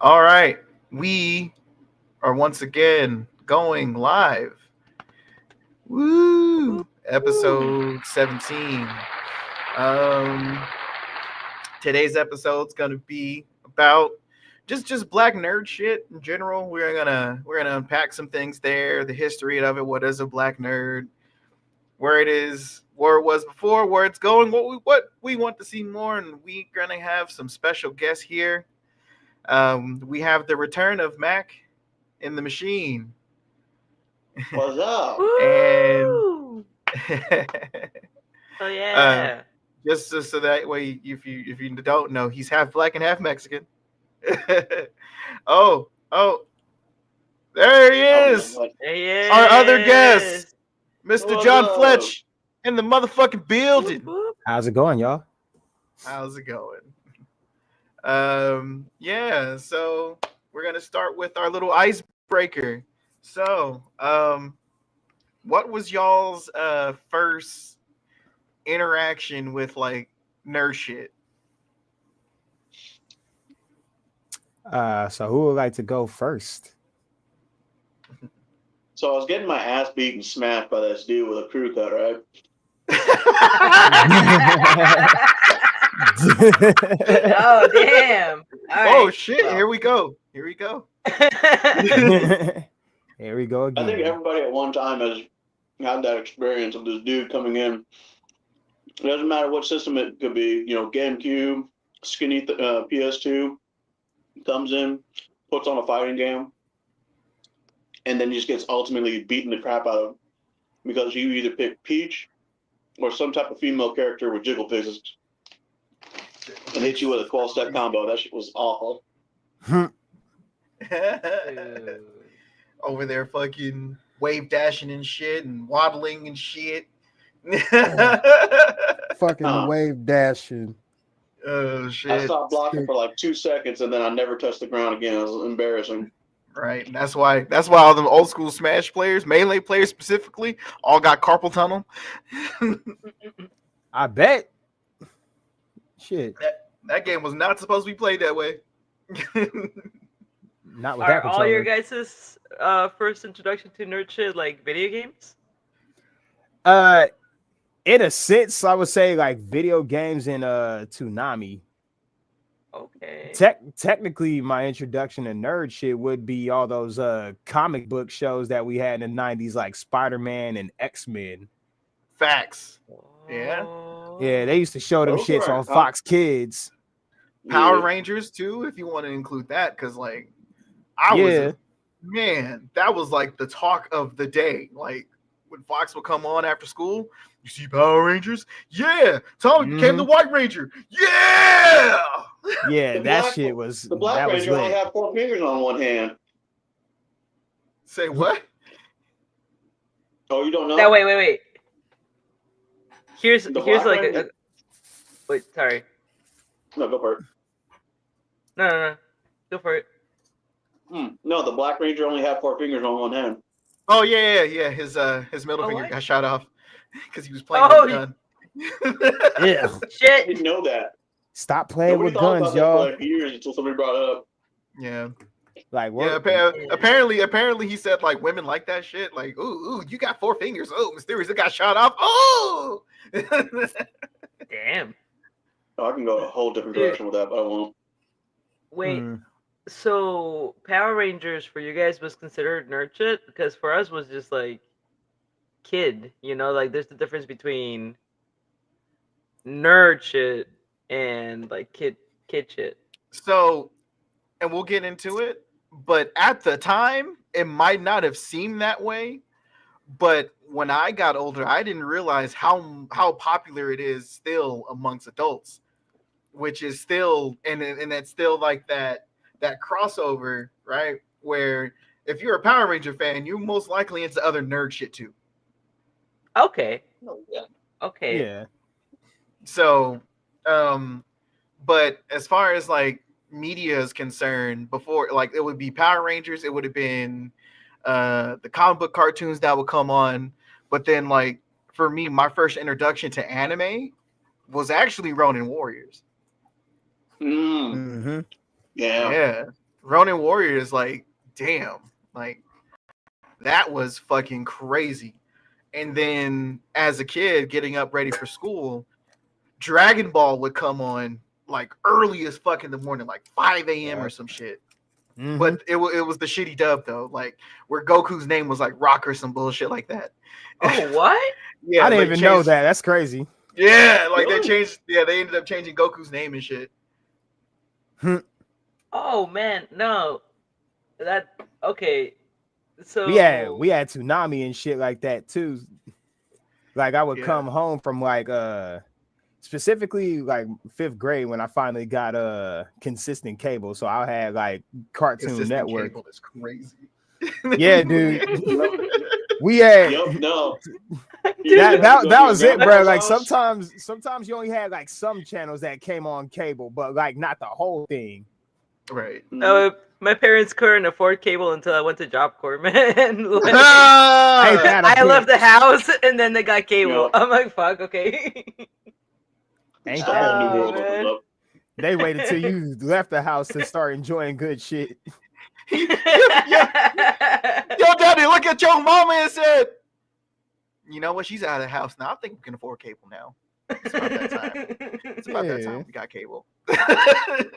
All right. We are once again going live. Woo! Episode 17. Um Today's episode's going to be about just black nerd shit in general. We're going to unpack some things there, the history of it, what is a black nerd, where it is, where it was before, where it's going, what we want to see more, and we're going to have some special guests here. We have the return of Mac in the machine. What's up? And Woo! Oh uh, yeah. just so that way, if you don't know, he's half black and half Mexican. oh, there he is, There he our other guest, is. Mr. What's John up? Fletch, in the motherfucking building. Whoop, whoop. How's it going, y'all? How's it going? Yeah. So we're gonna start with our little icebreaker. So, what was y'all's first interaction with like nerd shit? So who would like to go first? So I was getting my ass beat and smashed by this dude with a crew cut, right? Oh damn. All Oh right. shit! Well. Here we go. Here we go. Here we go I think again. everybody at one time has had that experience of this dude coming in. It doesn't matter what system it could be, GameCube, skinny PS2, comes in, puts on a fighting game, and then just gets ultimately beaten the crap out of because you either pick Peach or some type of female character with jiggle physics and hit you with a 12-step combo. That shit was awful. Dude. Over there, fucking wave dashing and shit, and waddling and shit. Fucking Huh. wave dashing. Oh I shit! stopped blocking for like 2 seconds and then I never touched the ground again. It was embarrassing. Right. And that's why all them old school Smash players, melee players specifically, all got carpal tunnel. I bet. Shit. That game was not supposed to be played that way. Not with Are that all your controller. guys' first introduction to nerd shit like video games? In a sense, I would say like video games and Toonami. Okay. Technically, my introduction to nerd shit would be all those comic book shows that we had in the 90s, like Spider-Man and X-Men. Facts. Yeah. Yeah, they used to show them Those shits were- on Fox Kids. Power Yeah. Rangers too, if you want to include that, because like that was like the talk of the day. Like when Fox would come on after school, you see Power Rangers? Yeah, Tommy became the White Ranger. Yeah. Yeah, The that Black- shit was The Black that was Ranger only lit. had 4 fingers on one hand. Say what? Oh, you don't know? No, wait. Here's The here's Black like Ranger- wait, sorry. No, go for it. No. Go for it. No, the Black Ranger only had 4 fingers on one hand. Oh yeah. His middle Oh, finger what? got shot off because he was playing Oh, with a gun. Yeah. I Shit. didn't know that. Stop playing Nobody with thought guns, about that y'all. for like years until somebody brought it up. Yeah. Like Yeah, what? apparently he said like women like that shit. Like, ooh, you got 4 fingers. Oh, mysterious, it got shot off. Oh, Damn. Oh, I can go a whole different direction with that, but I won't. Wait. Hmm. So Power Rangers for you guys was considered nerd shit because for us was just like kid, like there's the difference between nerd shit and like kid shit. so, and we'll get into it. But at the time, it might not have seemed that way. But when I got older, I didn't realize how popular it is still amongst adults, which is still and it's still like that crossover, right? Where if you're a Power Ranger fan, you're most likely into other nerd shit too. Okay. Oh, yeah. Okay. Yeah. So, but as far as like media is concerned, before like it would be Power Rangers, it would have been the comic book cartoons that would come on. But then like for me, my first introduction to anime was actually Ronin Warriors. Mm, Mm-hmm. yeah. Yeah. Ronin Warrior is like, damn, like that was fucking crazy. And then as a kid getting up ready for school, Dragon Ball would come on like early as fuck in the morning, like 5 a.m. or some shit. Mhm. But it was the shitty dub though, like where Goku's name was like Rock or some bullshit like that. Oh, what? Yeah, I didn't like, even know changed- that. That's crazy. Yeah, like Really? they changed. Yeah, they ended up changing Goku's name and shit. Oh man, no. That okay. So We had Toonami and shit like that too. Like I would Yeah. come home from like specifically like 5th grade when I finally got consistent cable. So I had like Cartoon Consistent Network. cable is crazy. Yeah, dude. We had Yup, no. that was it, bro. Grandpa's Like house? sometimes you only had like some channels that came on cable, but like not the whole thing. Right. my parents couldn't afford cable until I went to Job Corps, man. Like, Ain't that a I left the bitch? house and then they got cable. Yo. I'm like, fuck, okay. Ain't It's a that whole new a world man. opens up. They waited till you left the house to start enjoying good shit. Yo, daddy, look at your mama and said, you know what? She's out of the house now. I think we can afford cable now. It's about that time. It's about that Yeah. time we got cable.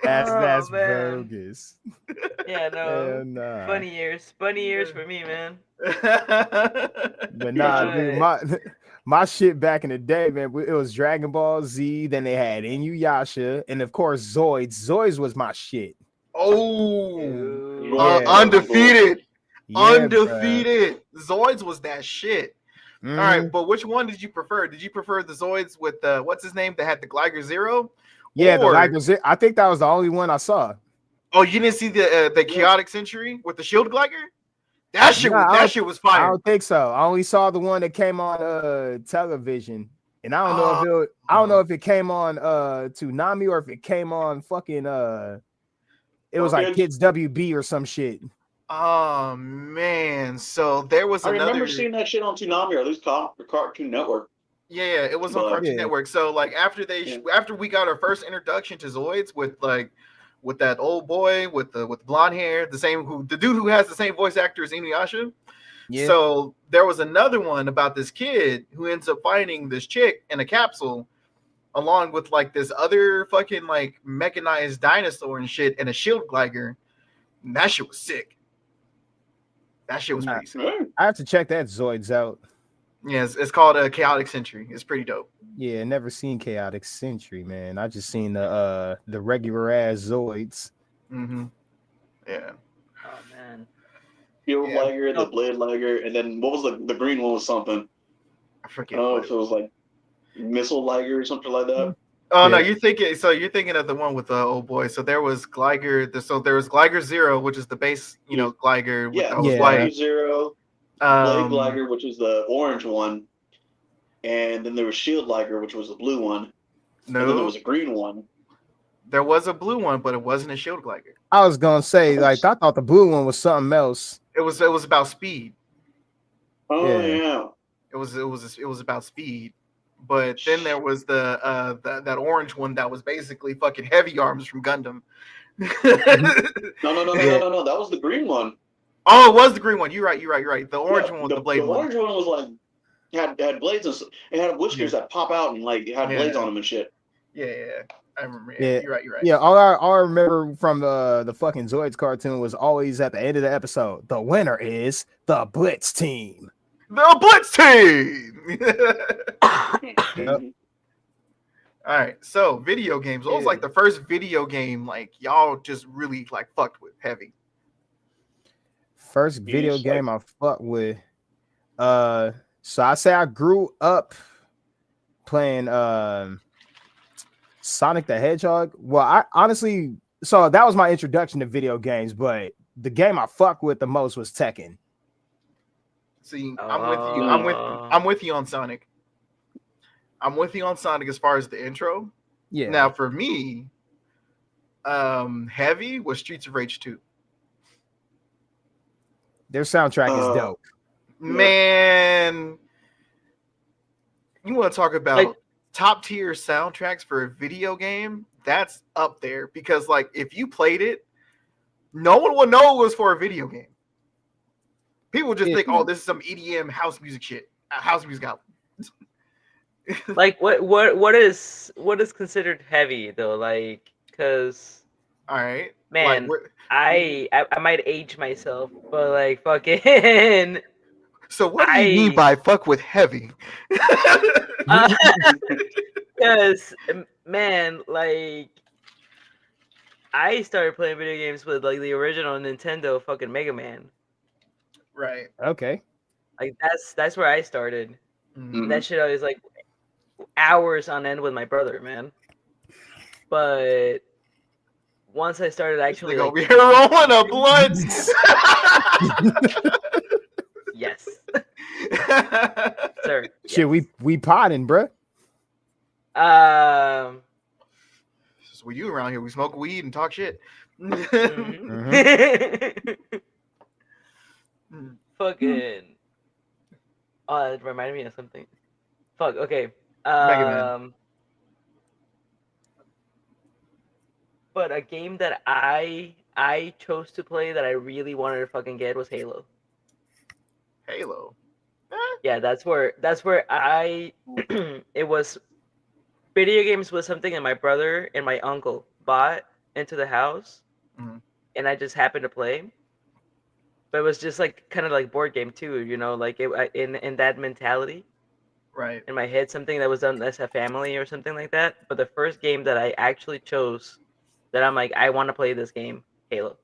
That's Oh, man. bogus. Yeah, no. Hell nah. Funny years for me, man. But nah, dude, my shit back in the day, man, it was Dragon Ball Z. Then they had Inuyasha, and of course Zoids. Zoids was my shit. Oh, Ooh. Yeah. undefeated. Yeah, bruh. Undefeated. Zoids was that shit. Mhm. All right, but which one did you prefer? Did you prefer the Zoids with the what's his name that had the Gligar Zero? Yeah, Or- I think that was the only one I saw. Oh, you didn't see the Chaotic Century with the Shield Gligar? That shit, Nah, that shit was I fire. don't think so. I only saw the one that came on television, and I don't know if it came on Toonami or if it came on fucking it was like Kids WB or some shit. Oh man, so there was I another. remember seeing that shit on Toonami or at least Cartoon Network. Yeah, it was on But- Cartoon Yeah. Network. So like after we got our first introduction to Zoids with that old boy with blonde hair, the dude who has the same voice actor as Inuyasha. Yeah. So there was another one about this kid who ends up finding this chick in a capsule, along with like this other fucking like mechanized dinosaur and shit, and a shield glider. And that shit was sick. That shit was pretty sick. Hey, I have to check that Zoids out. Yeah, it's called a Chaotic Century. It's pretty dope. Yeah, never seen Chaotic Century, man. I just seen the regular ass Zoids. Mm-hmm. Yeah. Oh man. Shield Yeah. Liger, the Blade Liger, and then what was the green one was something? I forget. Oh, what if it was like Missile Liger or something like that. Oh no, Yeah. you're thinking of the one with the old boy. So there was Gligar. So there was Gligar Zero, which is the base, Gligar. Yeah, that was Yeah. white. Zero, Blade Um, Liger, which is the orange one, and then there was Shield Liger, which was the blue one, and then there no, was a green one. there was a blue one, but it wasn't a shield Gligar. I was gonna say, like, I thought the blue one was something else. It was about speed. Oh Yeah. yeah. It was about speed. But then there was that orange one that was basically fucking heavy arms from Gundam. No, Yeah. no. That was the green one. Oh, it was the green one. You're right. The orange Yeah, one with the blade one. orange one was like had blades and it had whiskers that pop out and like it had Yeah. blades on them and shit. Yeah. I remember. Yeah. You're right. Yeah, all I remember from the fucking Zoids cartoon was always at the end of the episode, the winner is the Blitz team. The Blitz team. Yep. All right. So video games. What was like the first video game like y'all just really like fucked with heavy? First video Yeesh, game I fucked with. So I say I grew up playing Sonic the Hedgehog. Well, I honestly, so that was my introduction to video games, but the game I fucked with the most was Tekken. See, I'm with you. I'm with you on Sonic. I'm with you on Sonic as far as the intro. Yeah. Now for me, heavy was Streets of Rage 2. Their soundtrack is dope. Man, you want to talk about Like- top tier soundtracks for a video game? That's up there because like if you played it, No one will know it was for a video game. People just Yeah. think, oh, this is some EDM house music shit. House music album. Like what is considered heavy though? Like, cause All right. man, Like, I might age myself, but like fucking. so what do you mean by fuck with heavy? Because man, like I started playing video games with like the original Nintendo fucking Mega Man. Right. Okay. Like that's where I started. Mhm. That shit I was like hours on end with my brother, man. But once I started actually Like, like, over here rolling a blunt. yes, sir. Shit, yes. we potting, bruh. Just with you around here, we smoke weed and talk shit. mhm. Fucking. Oh, that reminded me of something. Fuck. Okay. Mega Man. But a game that I chose to play that I really wanted to fucking get was Halo. Halo. Yeah, that's where I it was video games was something that my brother and my uncle bought into the house, Mhm. and I just happened to play. But it was just like kind of like board game too, you know, like in that mentality Right. in my head, something that was done as a family or something like that. But the first game that I actually chose, that I'm like, I want to play this game, Halo.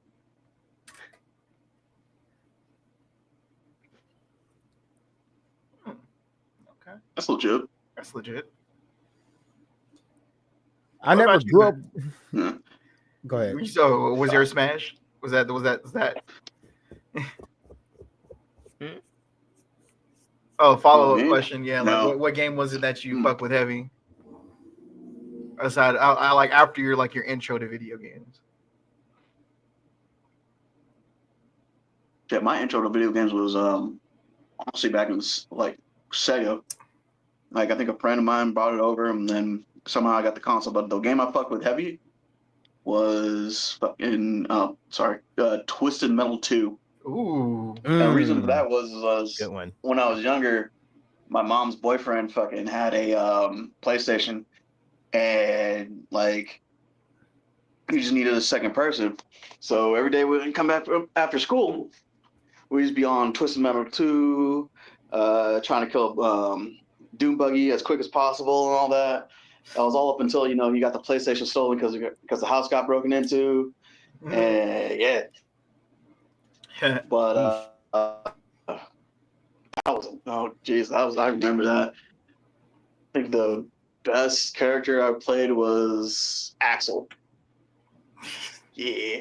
Okay. That's legit. That's legit. I What never about you, grew up. Yeah. Go ahead. So, was your Smash? Was that? Hmm? Oh, follow up Me? question. Yeah, No. like what game was it that you fuck with heavy? Aside, I like after your intro to video games. Yeah, my intro to video games was honestly back in like Sega. Like I think a friend of mine brought it over, and then somehow I got the console. But the game I fucked with heavy was fucking Twisted Metal 2. Ooh. And the reason for that was Good one. when I was younger, my mom's boyfriend fucking had a PlayStation, and like he just needed a second person. So every day we'd come back after school, we used to be on Twisted Metal 2, trying to kill Doom Buggy as quick as possible and all that. That was all up until he got the PlayStation stolen because the house got broken into, and yeah. But I remember that. I think the best character I played was Axel. Yeah.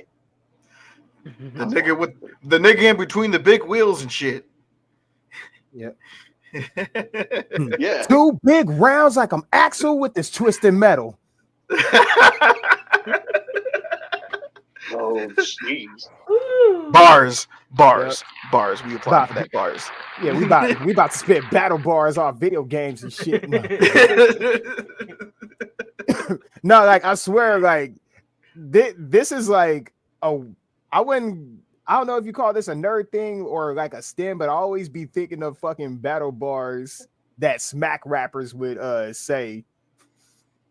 The nigga in between the big wheels and shit. Yep. Yeah. 2 big rounds like I'm Axel with this Twisted Metal. Oh, jeez. Bars. We apply for that bars. Yeah, we about to spit battle bars off video games and shit. No, like I swear, like this is like I don't know if you call this a nerd thing or like a STEM, but I always be thinking of fucking battle bars that smack rappers would say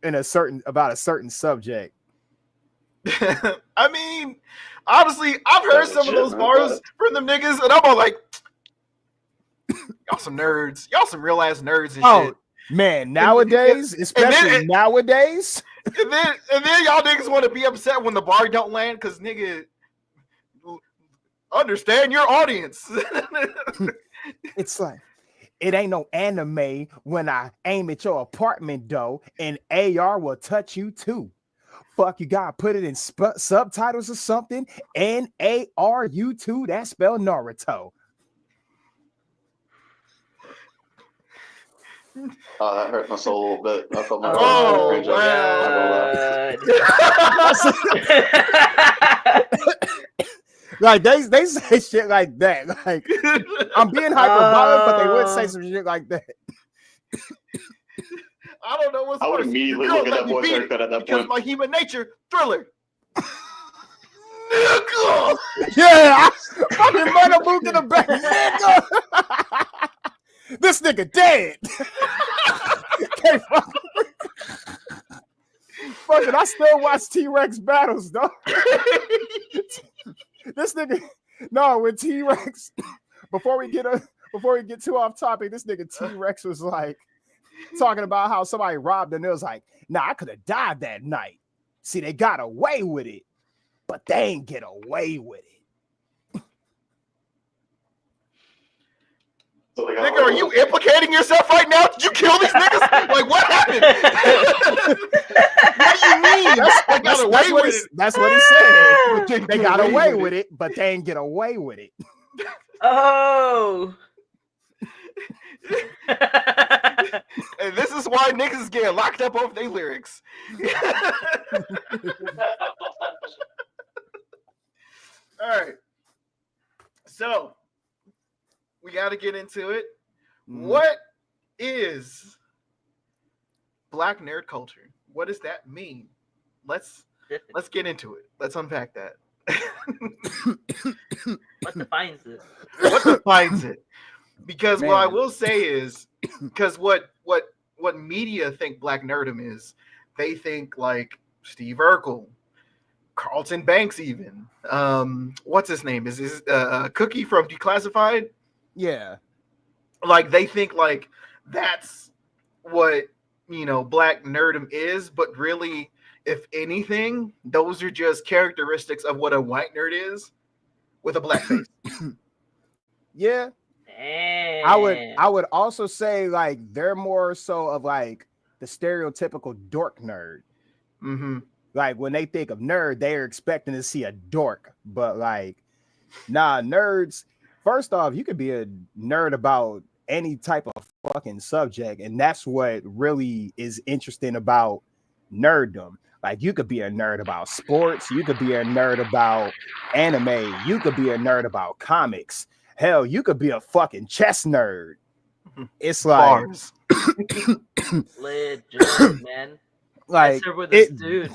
about a certain subject. I mean, honestly, I've heard some of those bars from them niggas, and I'm all like, y'all some nerds. Y'all some real ass nerds and shit. Man, nowadays, especially nowadays. And then y'all niggas want to be upset when the bar don't land because nigga, understand your audience. It's like, it ain't no anime when I aim at your apartment though, and AR will touch you too. Fuck, you gotta put it in subtitles or something. NARU2, that spell Naruto. Oh, that hurt my soul a little bit. I felt my Like they say shit like that. Like I'm being hyperbolic, but they would say some shit like that. I don't know what's I would worse. immediately Your girl look at let that me boy's beat it haircut at that because point. my human nature, Thriller. Nigga! Yeah, fucking mother moved in the back. Nigga. This nigga dead. Can't fucking, I still watch T-Rex battles, dog. This nigga, no, when T-Rex, before we get too off topic, this nigga T-Rex was like talking about how somebody robbed him. It was like, nah, I could have died that night. See, they got away with it, but they ain't get away with it. So they Nigga, are you implicating yourself right now? Did you kill these niggas? Like, what happened? What do you mean? They got away with it. That's what he said. They got away with it, but they ain't get away with it. Oh. And this is why niggas get locked up over their lyrics. All right. So, we got to get into it. What is Black nerd culture? What does that mean? Let's get into it. Let's unpack that. What defines it? What defines it? Because Man. what I will say is, because what media think Black nerdom is, they think like Steve Urkel, Carlton Banks, even what's his name? Is this Cookie from Declassified? Yeah. Like they think like that's what Black nerdom is, but really, if anything, those are just characteristics of what a white nerd is with a black face. Yeah. Damn. I would also say like they're more so of like the stereotypical dork nerd. Mm-hmm. Like when they think of nerd, they're expecting to see a dork, but like, nah, nerds. First off, you could be a nerd about any type of fucking subject, and that's what really is interesting about nerddom. Like you could be a nerd about sports, you could be a nerd about anime, you could be a nerd about comics. Hell, you could be a fucking chess nerd. It's like Bars. Legit, man. like I served with this dude.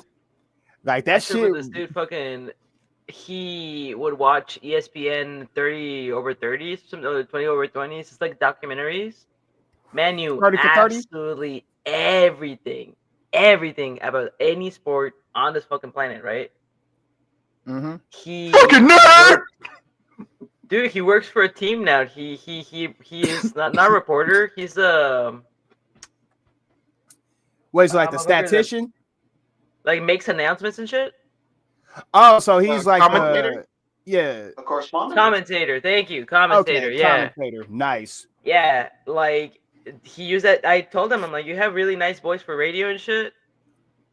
like I that served shit. with this dude fucking. He would watch ESPN 30 over 30s, some 20 over 20s. It's like documentaries. Man, you 30 for 30? absolutely everything about any sport on this fucking planet, right? Mm-hmm. He Fucking nerd! Dude, he works for a team now. He is not a reporter. He's Was like the I'm over here, statistician? like makes announcements and shit. Oh, so he's like commentator? yeah. A correspondent. Commentator, thank you, commentator. Okay, Yeah, commentator. Nice. yeah. Like he used that. I told him, I'm like, you have really nice voice for radio and shit.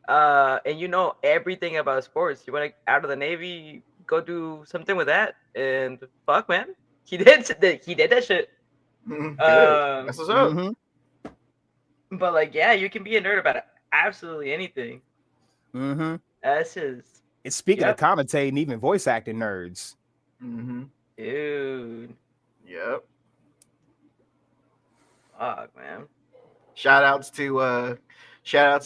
And you know everything about sports. You want to out of the Navy, go do something with that. And fuck, man, he did that shit. Good. That's what's up. Mhm. But like, yeah, you can be a nerd about absolutely anything. Mhm. That's his And speaking Yep. of commentating, even voice acting nerds. Mm-hmm. dude. Yep. Fuck, man. Shout outs to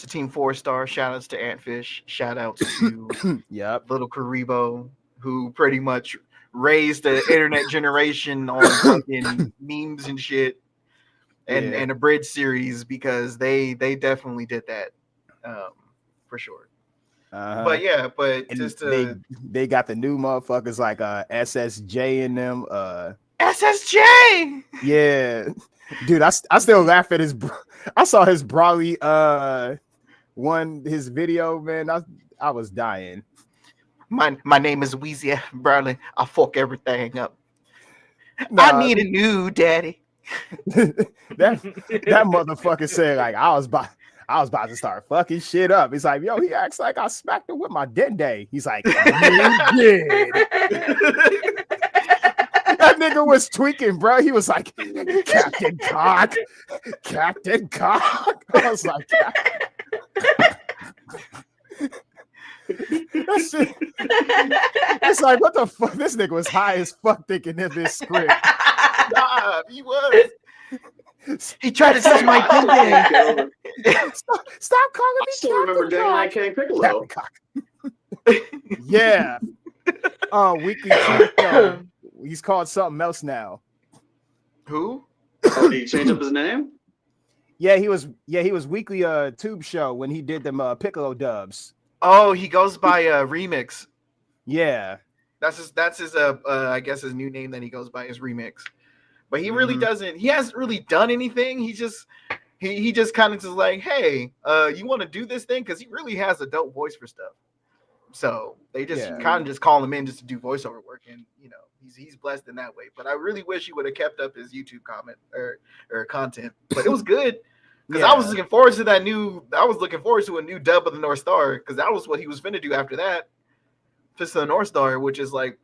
Team 4-Star. Shout outs to Antfish. Shout outs to Yep. Little Karibo, who pretty much raised the internet generation on fucking memes and shit, and Yeah. and a bridge series, because they definitely did that, for sure. But yeah, but And just to they got the new motherfuckers like SSJ in them. SSJ. Yeah, dude, I still laugh at his. I saw his Brawley his video, man. I was dying. My name is Weezy F. Bradley. I fuck everything up. Nah. I need a new daddy. that motherfucker said like I was about to start fucking shit up. He's like, yo, he acts like I smacked him with my dende. He's like, you did. That nigga was tweaking, bro. He was like, Captain Cock. I was like, that shit. It's like, what the fuck? This nigga was high as fuck thinking of this script. Nah, he was. He tried to touch my dende. Stop calling I me still remember Captain Dang Cock. Like King Piccolo. Captain Cock. Yeah. Weekly TV show. He's called something else now. Who? Oh, did he change up his name? Yeah, he was weekly tube show when he did them Piccolo dubs. Oh, he goes by Remix. Yeah. That's his I guess his new name that he goes by is Remix. But he really doesn't. He hasn't really done anything. He just kind of just like, hey, you want to do this thing? Because he really has a dope voice for stuff. So they just kind of just call him in just to do voiceover work, and he's blessed in that way. But I really wish he would have kept up his YouTube comment or content. But it was good because I was looking forward to a new dub of the North Star, because that was what he was finna do after that. Fist of the North Star, which is like,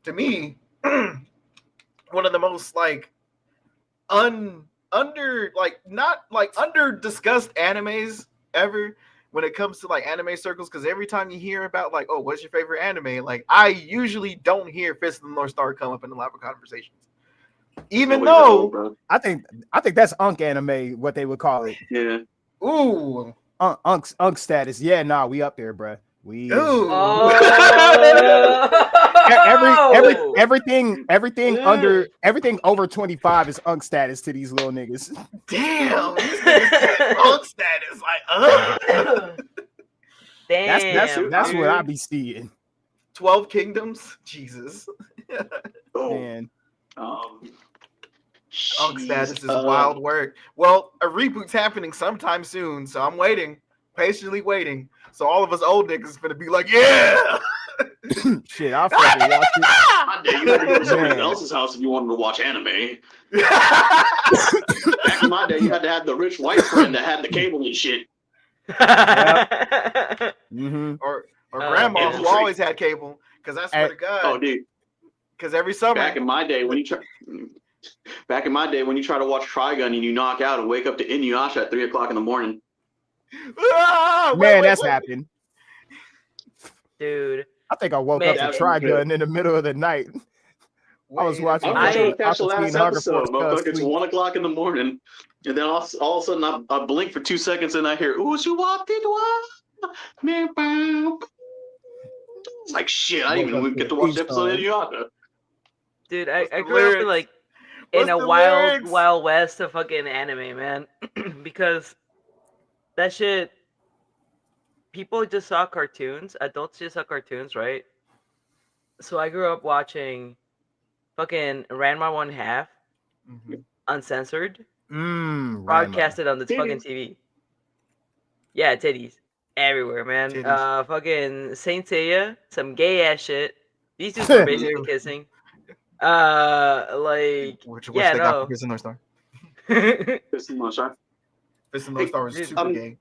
to me, one of the most like under discussed animes ever when it comes to like anime circles. Because every time you hear about like, oh, what's your favorite anime, like I usually don't hear Fist of the North Star come up in a lot of conversations. Even though I think that's Unk anime, what they would call it. Yeah. Ooh. Unk status. Yeah, nah, we up there, bruh. We everything over 25 is Unk status to these little niggas. Damn, these niggas Unk status, like Damn, that's what I be seeing. 12 Kingdoms, Jesus. Man. Unk status is wild work. Well, a reboot's happening sometime soon, so I'm patiently waiting. So all of us old niggas is gonna be like, yeah. Shit, I'll fucking watch it. You had to go to somebody else's house if you wanted to watch anime. Back in my day, you had to have the rich white friend that had the cable and shit. Or grandma who always had cable, because I swear to God. Oh, dude. Because every summer. Back in my day, when you try to watch Trigun and you knock out and wake up to Inuyasha at 3:00 in the morning. That's happened. Dude. I think I woke up to Trigun in the middle of the night. I was watching. I was catch the last episode, motherfucker. It's 1:00 in the morning, and then all of a sudden I blink for 2 seconds and I hear it's like shit. I didn't even get to watch the episode of Inuyasha. Dude, I grew up in like in a wild west of fucking anime, man, because that shit. People just saw cartoons. Adults just saw cartoons, right? So I grew up watching fucking Ranma 1/2 uncensored, broadcasted on the fucking TV. Yeah, titties everywhere, man. Titties. Fucking Saint Seiya, some gay ass shit. These dudes were basically kissing. Which they got for Fist of North Star. Fist of North Star. Fist of North Star was super gay.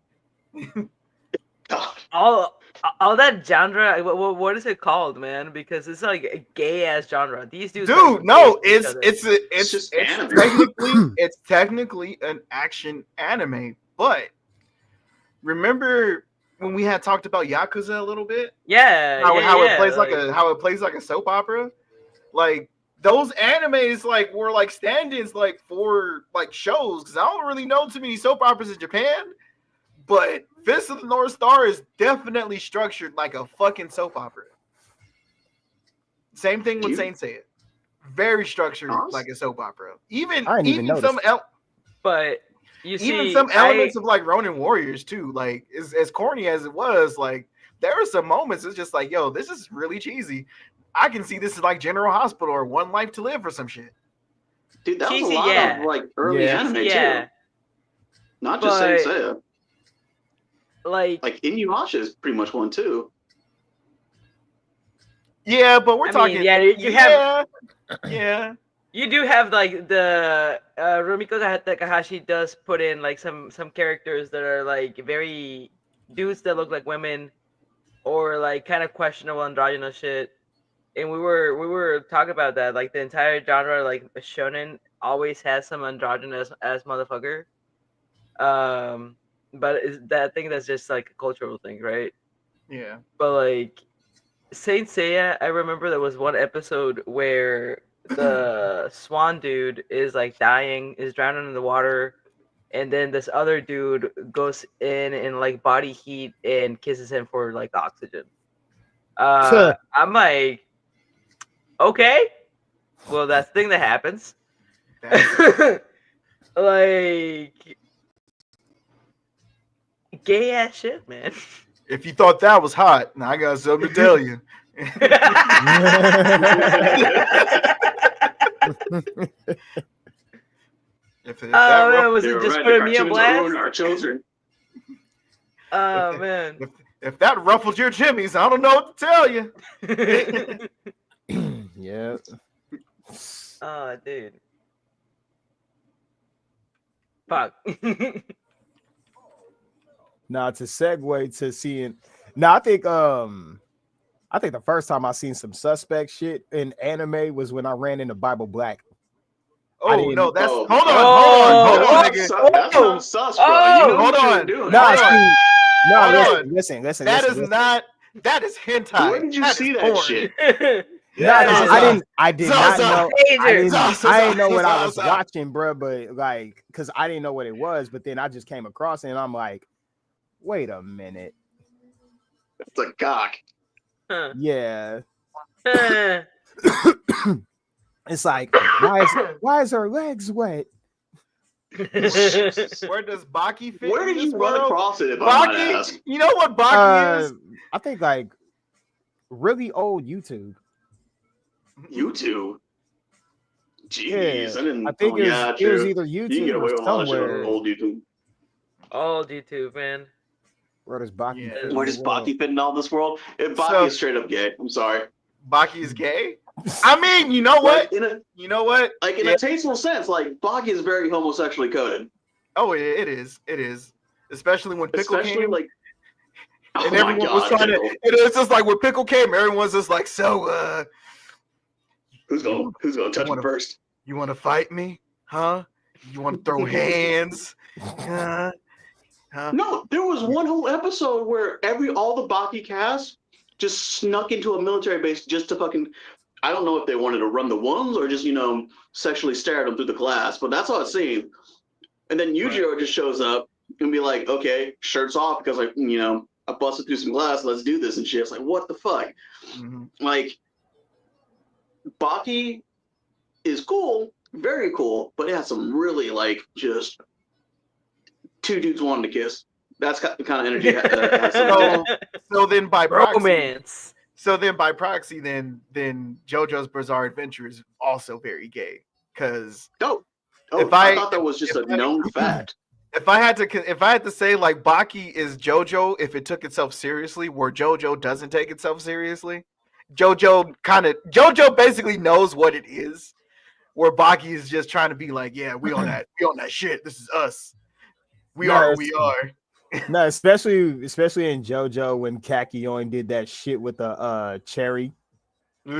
all that genre, what is it called, man? Because it's like a gay ass genre. These dudes, dude, no, it's anime. It's technically an action anime. But remember when we had talked about Yakuza a little bit? How it plays like a soap opera, like. Those animes like were like stand-ins like for like shows, because I don't really know too many soap operas in Japan. But Fist of the North Star is definitely structured like a fucking soap opera. Same thing with Saint Seiya. Very structured like a soap opera. Even some but you see, even some elements of like Ronin Warriors too. Like as corny as it was, like there were some moments it's just like, yo, this is really cheesy. I can see this is like General Hospital or One Life to Live or some shit. Dude, that was a lot of like early anime too. Not just Saint Seiya. Like Inuyasha is pretty much one too. Yeah, but we're talking. You do have like the Rumiko Takahashi does put in like some characters that are like very dudes that look like women, or like kind of questionable androgynous shit. And we were talking about that, like the entire genre, like shonen always has some androgynous ass motherfucker. But I think that's just like a cultural thing, right? Yeah. But like Saint Seiya, I remember there was one episode where the swan dude is like dying, is drowning in the water, and then this other dude goes in and like body heat and kisses him for like oxygen. I'm like, okay, well, that's the thing that happens. Like, gay ass shit, man. If you thought that was hot, now I got something to tell you. If Oh that man, ruff- was it just putting me on blast? Our children. Oh man. if that ruffled your jimmies, I don't know what to tell you. Yeah. Oh, dude. Fuck. Now to segue to seeing. Now I think the first time I seen some suspect shit in anime was when I ran into Bible Black. Oh didn't- no, that's Oh. hold on, That's nigga. not sus, bro. Oh, You know hold what on. you're doing. No, Hold on. see, no, Hold listen. That is listen. not. That is hentai. Where did you That see is that porn. shit? Nah, 'cause Zaza. I did Zaza. not know. Danger. I didn't know what I was Zaza. watching, bro. But like, cause I didn't know what it was. But then I just came across it, and I'm like, wait a minute. It's a cock. Huh. Yeah, Huh. it's like, why is her legs wet? Where does Baki fit? Where in did this you run world? across it, if I might Baki? ask? You know what Baki is? I think like really old YouTube. YouTube. Jeez, Yeah, I didn't. I think oh, it yeah, was true. either You can get YouTube away or with a lot of shit somewhere. on old YouTube. Old YouTube, man. Where does Baki? Yeah. fit in Where the does world? Baki fit in all this world? If Baki So- is straight up gay, I'm sorry. Baki is gay. I mean, you know what? Like in a You know what? in Yeah. a tasteful sense, like Baki is very homosexually coded. Oh, it is. It is. Especially when Pickle Especially came. like And oh my everyone was God, trying Pickle. to. It's just like when Pickle came, everyone's just like, so, Who's gonna touch him wanna- first? you want to fight me? Huh? You want to throw hands? Huh? No, there was one whole episode where all the Baki cast just snuck into a military base just to fucking. I don't know if they wanted to run the ones or just sexually stare at them through the glass, but that's how it seemed. And then Yujiro just shows up and be like, "Okay, shirts off because I busted through some glass. Let's do this and shit." It's like, what the fuck? Mhm. Like, Baki is cool, very cool, but it has some really just two dudes wanting to kiss. That's the kind of energy it has. So then by proxy, Romance. then JoJo's Bizarre Adventure is also very gay. Because Oh, If I I- thought that was just a if I- known fact. if I had to say like Baki is JoJo if it took itself seriously, where JoJo doesn't take itself seriously. JoJo basically knows what it is, where Baki is just trying to be like, yeah, we on that shit. This is us. We are who we are. No, especially in JoJo when Kakyoin did that shit with the cherry. Yeah,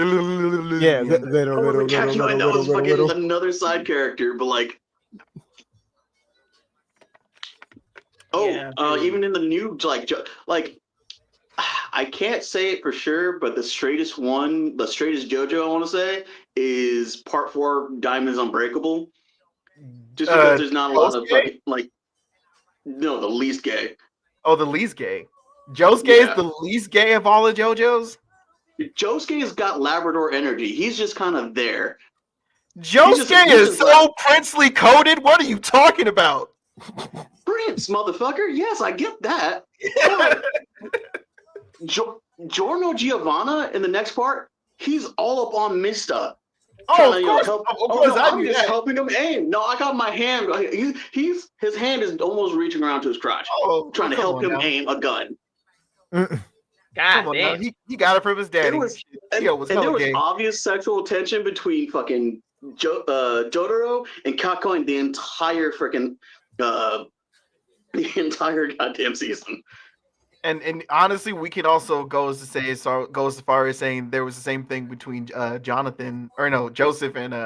That was fucking another side character, but like. Oh, Yeah, dude. even in the new I can't say it for sure, but the straightest JoJo I want to say is Part 4 Diamonds Unbreakable. Just because there's not a lot of Josuke? fucking no, the least gay. Oh, the least gay. Josuke Yeah. is the least gay of all the JoJos. Josuke's got Labrador energy. He's just kind of there. Josuke he's is just so like- princely coded. What are you talking about? Prince, motherfucker. Yes, I get that. Giorno Giovanna in the next part, he's all up on Mista. Oh, Trying of to, course, help. of Oh, course, no, I I'm do just that. helping him aim. No, I got my hand. His hand is almost reaching around to his crotch, Oh, trying to come help on him now. aim a gun. God Come on now. damn. He got it from his daddy. There was, and, Yo, was and there hella was gay. obvious sexual tension between fucking Jotaro and Kakyoin the entire freaking the entire goddamn season. And honestly, we can also go as far as saying there was the same thing between Joseph and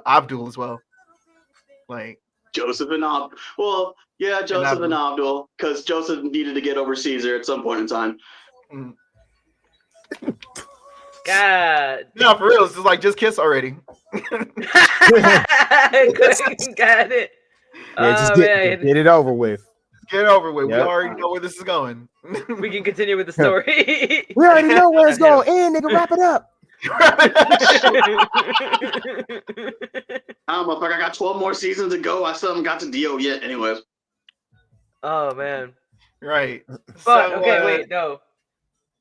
Abdul as well. Like Joseph and Abdul. Well, yeah, Joseph and Abdul, because Joseph needed to get over Caesar at some point in time. God. no, for real, it's just like just kiss already. Got it. Yeah, just Oh, get man. it over with. Get over with. We Yep. already know where this is going. We can continue with the story. We already know where it's going. And nigga, wrap it up. Motherfucker, I got 12 more seasons to go. I still haven't got to Dio yet. Anyways. Oh man. Right. But okay, wait, no.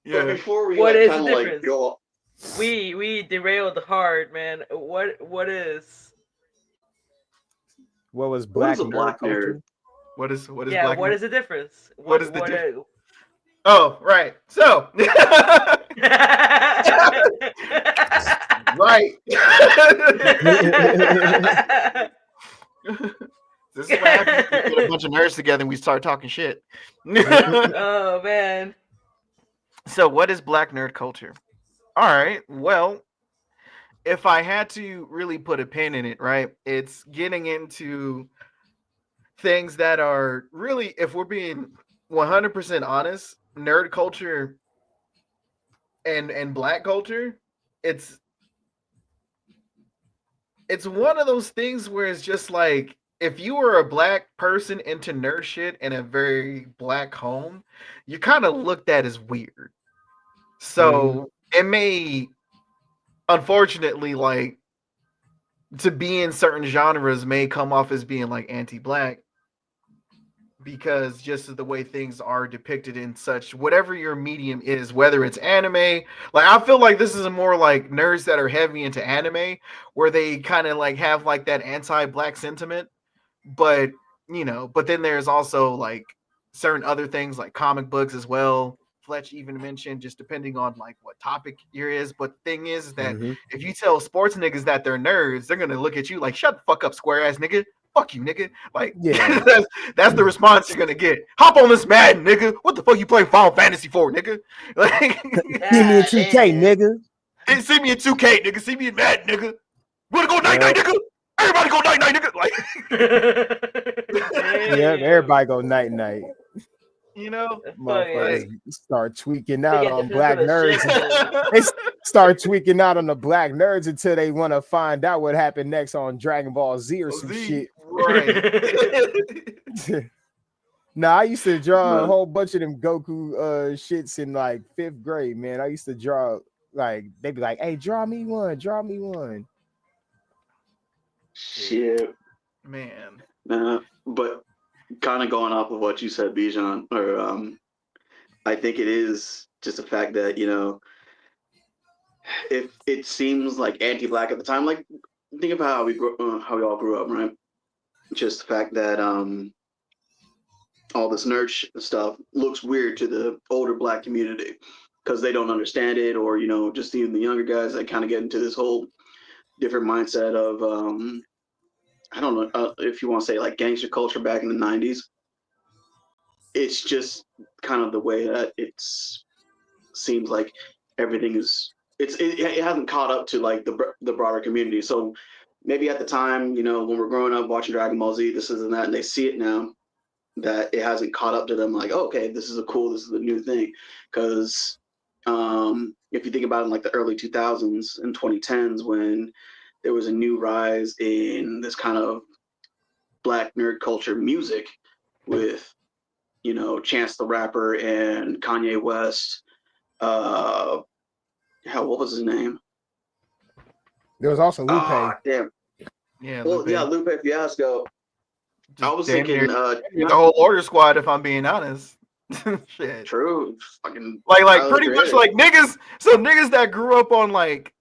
But Yeah. before we What is kind the of like difference? go, We derailed hard, man. What is? What was what black is a nerd black culture? nerd? What is Yeah, black what nerd? is the difference? What is the difference? Oh, right. So right. This is what happens when you put a bunch of nerds together and we start talking shit. Oh man. So what is black nerd culture? All right. Well, if I had to really put a pin in it, right, it's getting into things that are really, if we're being 100% honest, nerd culture and black culture, it's one of those things where it's just like, if you were a black person into nerd shit in a very black home, you kind of looked at as weird. So it may, unfortunately, like, to be in certain genres may come off as being like anti-black, because just the way things are depicted in such, whatever your medium is, whether it's anime, like I feel like this is a more like nerds that are heavy into anime, where they kind of like have like that anti-black sentiment, but but then there's also like certain other things like comic books as well. Fletch even mentioned, just depending on like what topic here is. But the thing is that if you tell sports niggas that they're nerds, they're gonna look at you like, shut the fuck up, square ass nigga. Fuck you, nigga. Like, Yeah. that's the response you're gonna get. Hop on this Madden, nigga. What the fuck you playing Final Fantasy for, nigga? Like, Give me a 2K, nigga. see me in 2K, nigga. See me in Madden, nigga. Wanna go night night, nigga? Everybody go night night, nigga. Like, Yeah, everybody go night night. Like, Start tweaking out get on the black physical nerds. shit. They start tweaking out on the black nerds until they want to find out what happened next on Dragon Ball Z or some shit. Right. Nah, I used to draw a whole bunch of them Goku shits in like 5th grade, man. I used to draw, like, they'd be like, hey, draw me one. Shit. Man. But kind of going off of what you said, Bijan, or I think it is just a fact that, if it seems like anti-black at the time, like think about how we all grew up, right? Just the fact that all this nerd stuff looks weird to the older black community because they don't understand it, or just even the younger guys that kind of get into this whole different mindset of I don't know if you want to say like gangster culture back in the 90s. It's just kind of the way that seems like everything is. It hasn't caught up to like the broader community. So maybe at the time, when we're growing up watching Dragon Ball Z, this and that, and they see it now, that it hasn't caught up to them. Like, oh, okay, this is a new thing. Because if you think about it, in like the early 2000s and 2010s, when there was a new rise in this kind of black nerd culture music with, Chance the Rapper and Kanye West. What was his name? There was also Lupe. Damn. Yeah. Well, Lupe. yeah, Lupe Fiasco. I was damn thinking the whole Order Squad, if I'm being honest. Shit. True. Fucking like pretty much like niggas. So niggas that grew up on like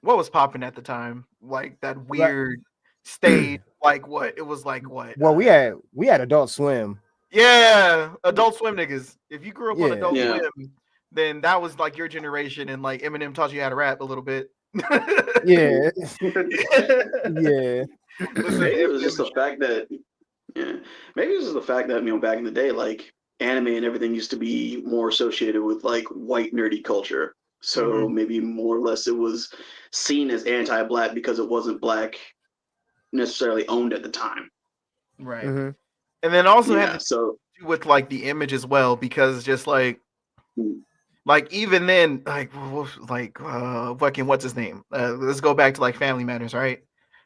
what was popping at the time, like that weird stage, like what it was like what. Well, we had Adult Swim. Yeah, Adult Swim niggas. If you grew up on Adult Yeah. Swim, then that was like your generation, and like Eminem taught you how to rap a little bit. Yeah. Yeah. Maybe it was just the fact that, maybe it was just the fact that back in the day, like anime and everything used to be more associated with like white nerdy culture. So maybe more or less it was seen as anti-black because it wasn't black necessarily owned at the time. Right. And then also had to do with like the image as well, because just like even then, fucking what's his name? Let's go back to like Family Matters, right?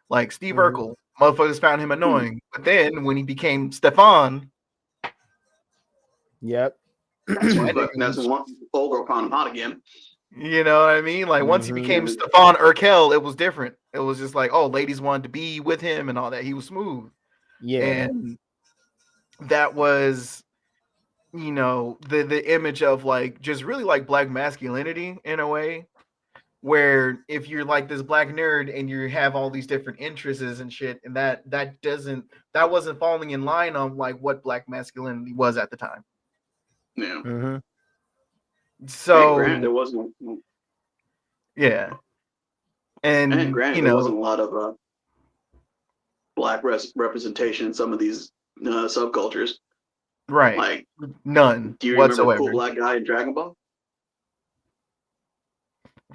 Like Steve Urkel, motherfuckers found him annoying, but then when he became Stefan, Yep. That's one old girl found him hot again. You know what I mean? Like once he became Stefan Urkel, it was different. It was just like, oh, ladies wanted to be with him and all that. He was smooth. Yeah. And that was, you know, the image of like just really like black masculinity in a way, where if you're like this black nerd and you have all these different interests and shit, and that wasn't falling in line on like what black masculinity was at the time. Yeah. Mm-hmm. So there wasn't. yeah, and granted, there wasn't a lot of black representation in some of these subcultures. Right. Like none. Do you whatsoever. remember Cool Black Guy in Dragon Ball?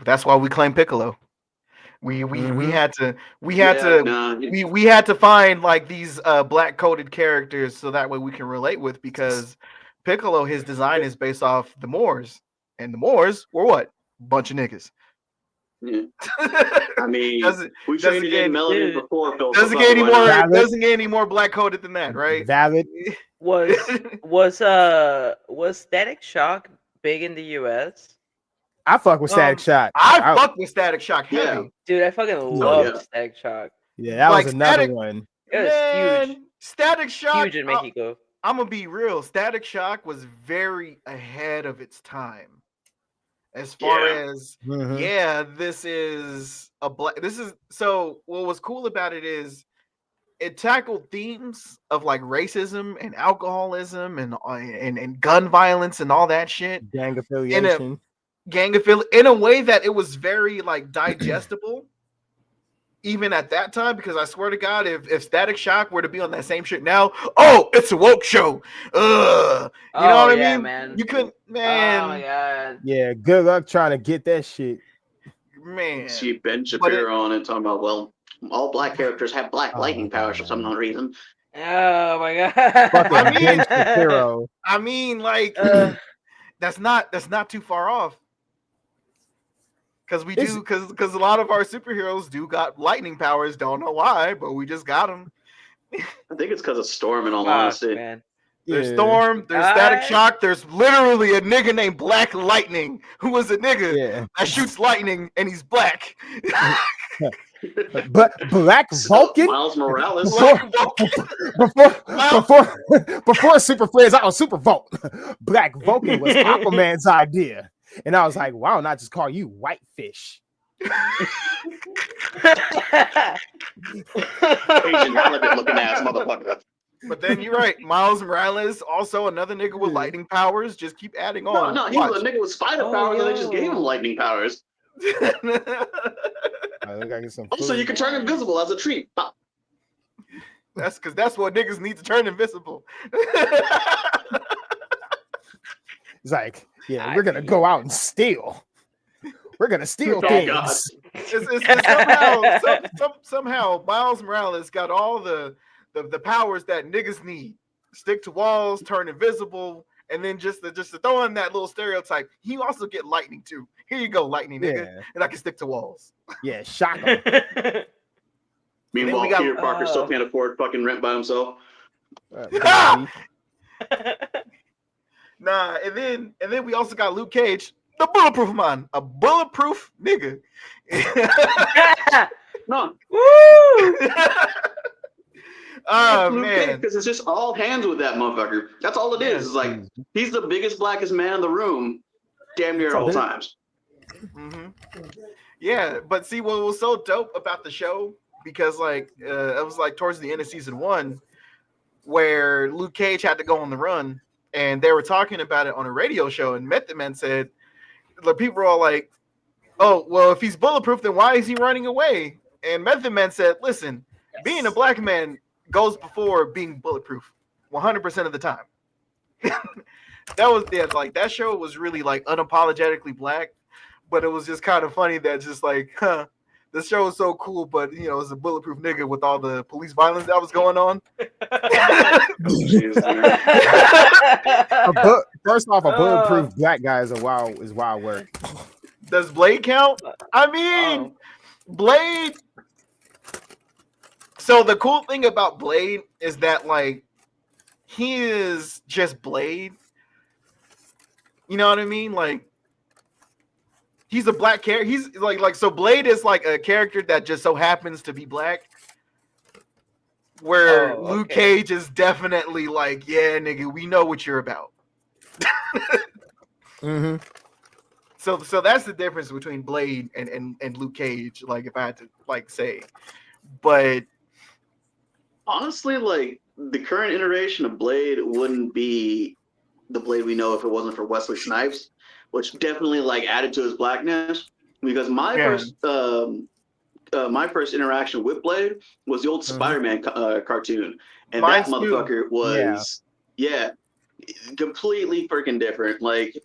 That's why we claim Piccolo. We had to find like these black coded characters so that way we can relate with, because Piccolo, his design is based off the Moors, and the Moors were what? Bunch of niggas. Yeah. I mean, we doesn't traded get in Melanin before. Phil, doesn't get any more black coded than that, right? Valid. Was Static Shock big in the US? I fuck with Static Shock. I fuck with Static Shock heavy. Yeah. Dude, I fucking loved Static Shock. Yeah, that like was another Static, one. It was huge. Static Shock. Huge in Mexico. I'm gonna be real. Static Shock was very ahead of its time. As far as this is a black. This is so. What was cool about it is it tackled themes of like racism and alcoholism and gun violence and all that shit. Gang affiliation. In a way that it was very like digestible. Even at that time, because I swear to God, if Static Shock were to be on that same shit now, oh, it's a woke show. You know what I mean? Man. You couldn't, man. Oh my God. Yeah, good luck trying to get that shit. Man. See Ben Shapiro on it talking about, well, all black characters have black lightning powers for some reason. Oh my God. Fucking Ben Shapiro. I mean, like, that's not too far off. Because because a lot of our superheroes do got lightning powers. Don't know why, but we just got them. I think it's because of Storm, in all honesty. Man. There's Storm, there's Static Shock, there's literally a nigga named Black Lightning, who was a nigga that shoots lightning, and he's black. But Black Vulcan? Miles Morales. Before Super Friends, I was Super Volt. Black Vulcan was Aquaman's idea. And I was like, why don't I just call you Whitefish? Asian halibut looking ass motherfucker. But then you're right. Miles Morales, also another nigga with lightning powers. Just keep adding on. No, he was a nigga with spider powers, and they just gave him lightning powers. Also, you can turn invisible as a treat. That's because that's what niggas need to turn invisible. It's like, yeah, we're gonna go out and steal. We're gonna steal things. Somehow Miles Morales got all the powers that niggas need. Stick to walls, turn invisible, and then just to throw in that little stereotype, he also get lightning too. Here you go, lightning, nigga, and I can stick to walls. Yeah, shock him. Meanwhile, Peter Parker still can't afford fucking rent by himself. Nah, and then we also got Luke Cage, the bulletproof man, a bulletproof nigga. No. Woo! Oh man, because it's just all hands with that motherfucker. That's all it is. It's like he's the biggest, blackest man in the room, damn near all times. Mm-hmm. Yeah, but see what was so dope about the show, because like it was like towards the end of season 1 where Luke Cage had to go on the run, and they were talking about it on a radio show, and Method Man said, the people were all like, oh, well, if he's bulletproof, then why is he running away? And Method Man said, listen, being a black man goes before being bulletproof 100% of the time. That show was really like unapologetically black, but it was just kind of funny that just like, this show is so cool, but you know, it's a bulletproof nigga with all the police violence that was going on. First off, a bulletproof black guy is wild work. Does Blade count? I mean, Blade. So the cool thing about Blade is that like he is just Blade, You know what I mean? Like he's a black character. He's like so Blade is like a character that just so happens to be black. Where Oh, Luke okay. Cage is definitely like, yeah, nigga, we know what you're about. Mm-hmm. So that's the difference between Blade and Luke Cage. Like if I had to like say, but Honestly, like the current iteration of Blade wouldn't be the Blade we know if it wasn't for Wesley Snipes, which definitely like added to his blackness. Because my first interaction with Blade was the old Spider-Man cartoon, and Mine that too. motherfucker was completely freaking different. Like,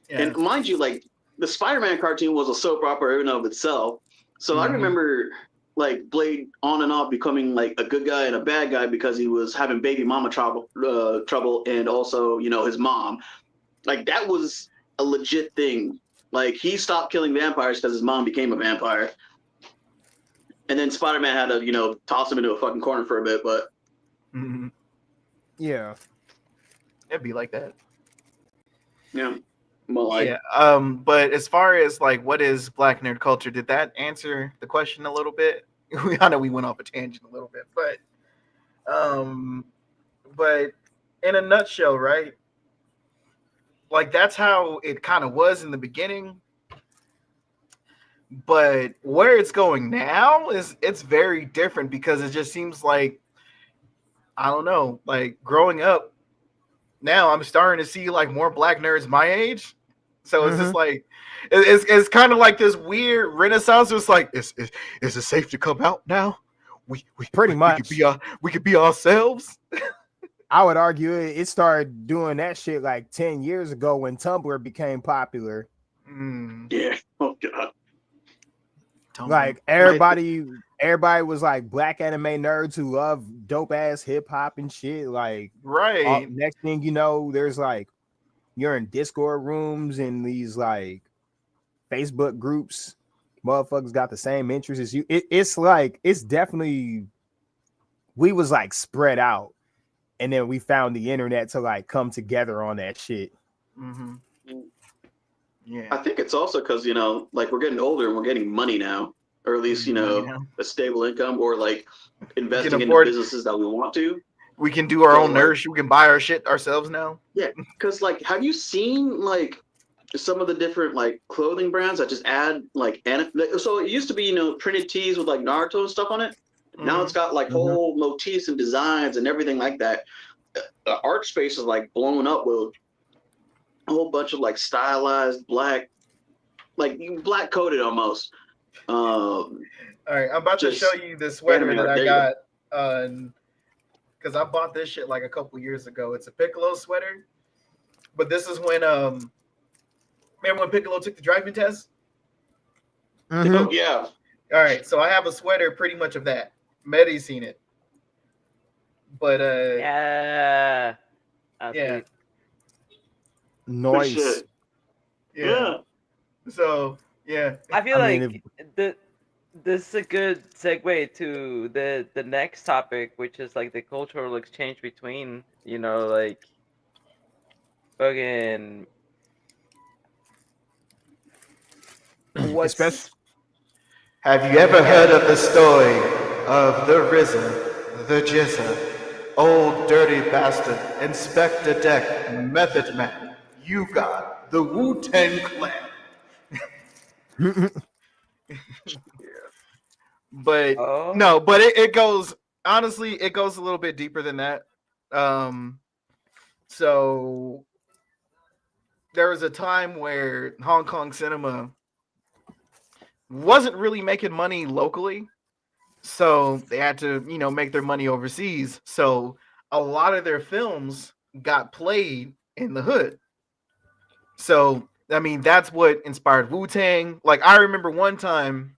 and mind you, like the Spider-Man cartoon was a soap opera in and of itself. So I remember like Blade on and off becoming like a good guy and a bad guy because he was having baby mama trouble, and also his mom. Like that was a legit thing. Like he stopped killing vampires because his mom became a vampire. And then Spider-Man had to, toss him into a fucking corner for a bit, but Yeah. it'd be like that. yeah. Well, like, yeah. But as far as like what is black nerd culture, did that answer the question a little bit? I know we went off a tangent a little bit, but in a nutshell, right? Like that's how it kind of was in the beginning. But where it's going now it's very different because it just seems like I don't know, like growing up now I'm starting to see like more black nerds my age. So it's just like it's kind of like this weird renaissance. It's like is it safe to come out now? We Pretty much we could be ourselves. I would argue it started doing that shit like 10 years ago when Tumblr became popular. Yeah. Oh god. Like everybody was like black anime nerds who love dope ass hip hop and shit. Like right. Next thing you know, there's like you're in Discord rooms and these like Facebook groups. Motherfuckers got the same interests as you. It's like it's definitely we was like spread out, and then we found the internet to like come together on that shit. Yeah, I think it's also because like we're getting older and we're getting money now, or at least a stable income, or like investing in the businesses that we want to. We can do our own nerd. We can buy our shit ourselves now. Yeah, because like, have you seen like some of the different like clothing brands that just add like so it used to be printed tees with like Naruto and stuff on it. Now it's got like whole motifs and designs and everything like that. The art space is like blown up with a whole bunch of like stylized black coated almost. All right, I'm about to show you this sweater that I got because I bought this shit like a couple years ago. It's a Piccolo sweater, but this is when remember when Piccolo took the driving test? Oh yeah. All right, so I have a sweater pretty much of that. Medi's seen it, but yeah. Noise. Yeah. So yeah, I feel this is a good segue to the next topic, which is like the cultural exchange between like fucking what's. Have you ever heard of the story of the RZA, the Jizza, old dirty bastard, Inspector Deck, Method Man? You got the Wu-Tang Clan. But no, but it goes honestly, it goes a little bit deeper than that. So there was a time where Hong Kong cinema wasn't really making money locally, so they had to make their money overseas. So a lot of their films got played in the hood. So I mean that's what inspired Wu-Tang. Like I remember one time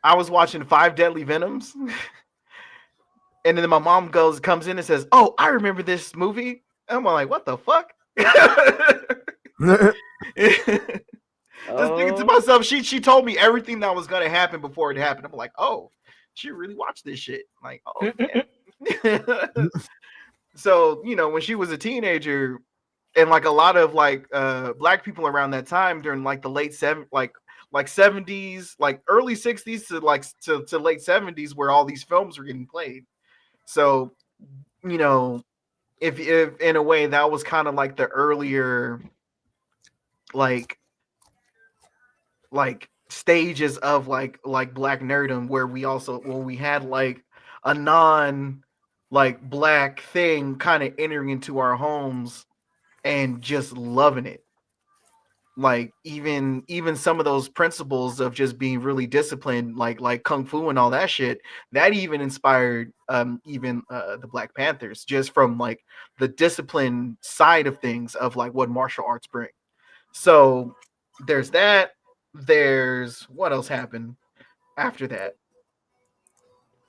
I was watching Five Deadly Venoms and then my mom comes in and says, "Oh, I remember this movie." And I'm like, what the fuck? Just thinking to myself, she told me everything that was gonna happen before it happened. I'm like, oh, she really watched this shit. Like, oh, so when she was a teenager, like a lot of like black people around that time during like the late like 70s, like early 60s to like to late 70s, where all these films were getting played. So, you know, if in a way that was kind of like the earlier like stages of like black nerdom, where we had like a non like black thing kind of entering into our homes and just loving it. Like even some of those principles of just being really disciplined, like kung fu and all that shit, that even inspired even the Black Panthers, just from like the discipline side of things of like what martial arts bring. So there's that. There's what else happened after that?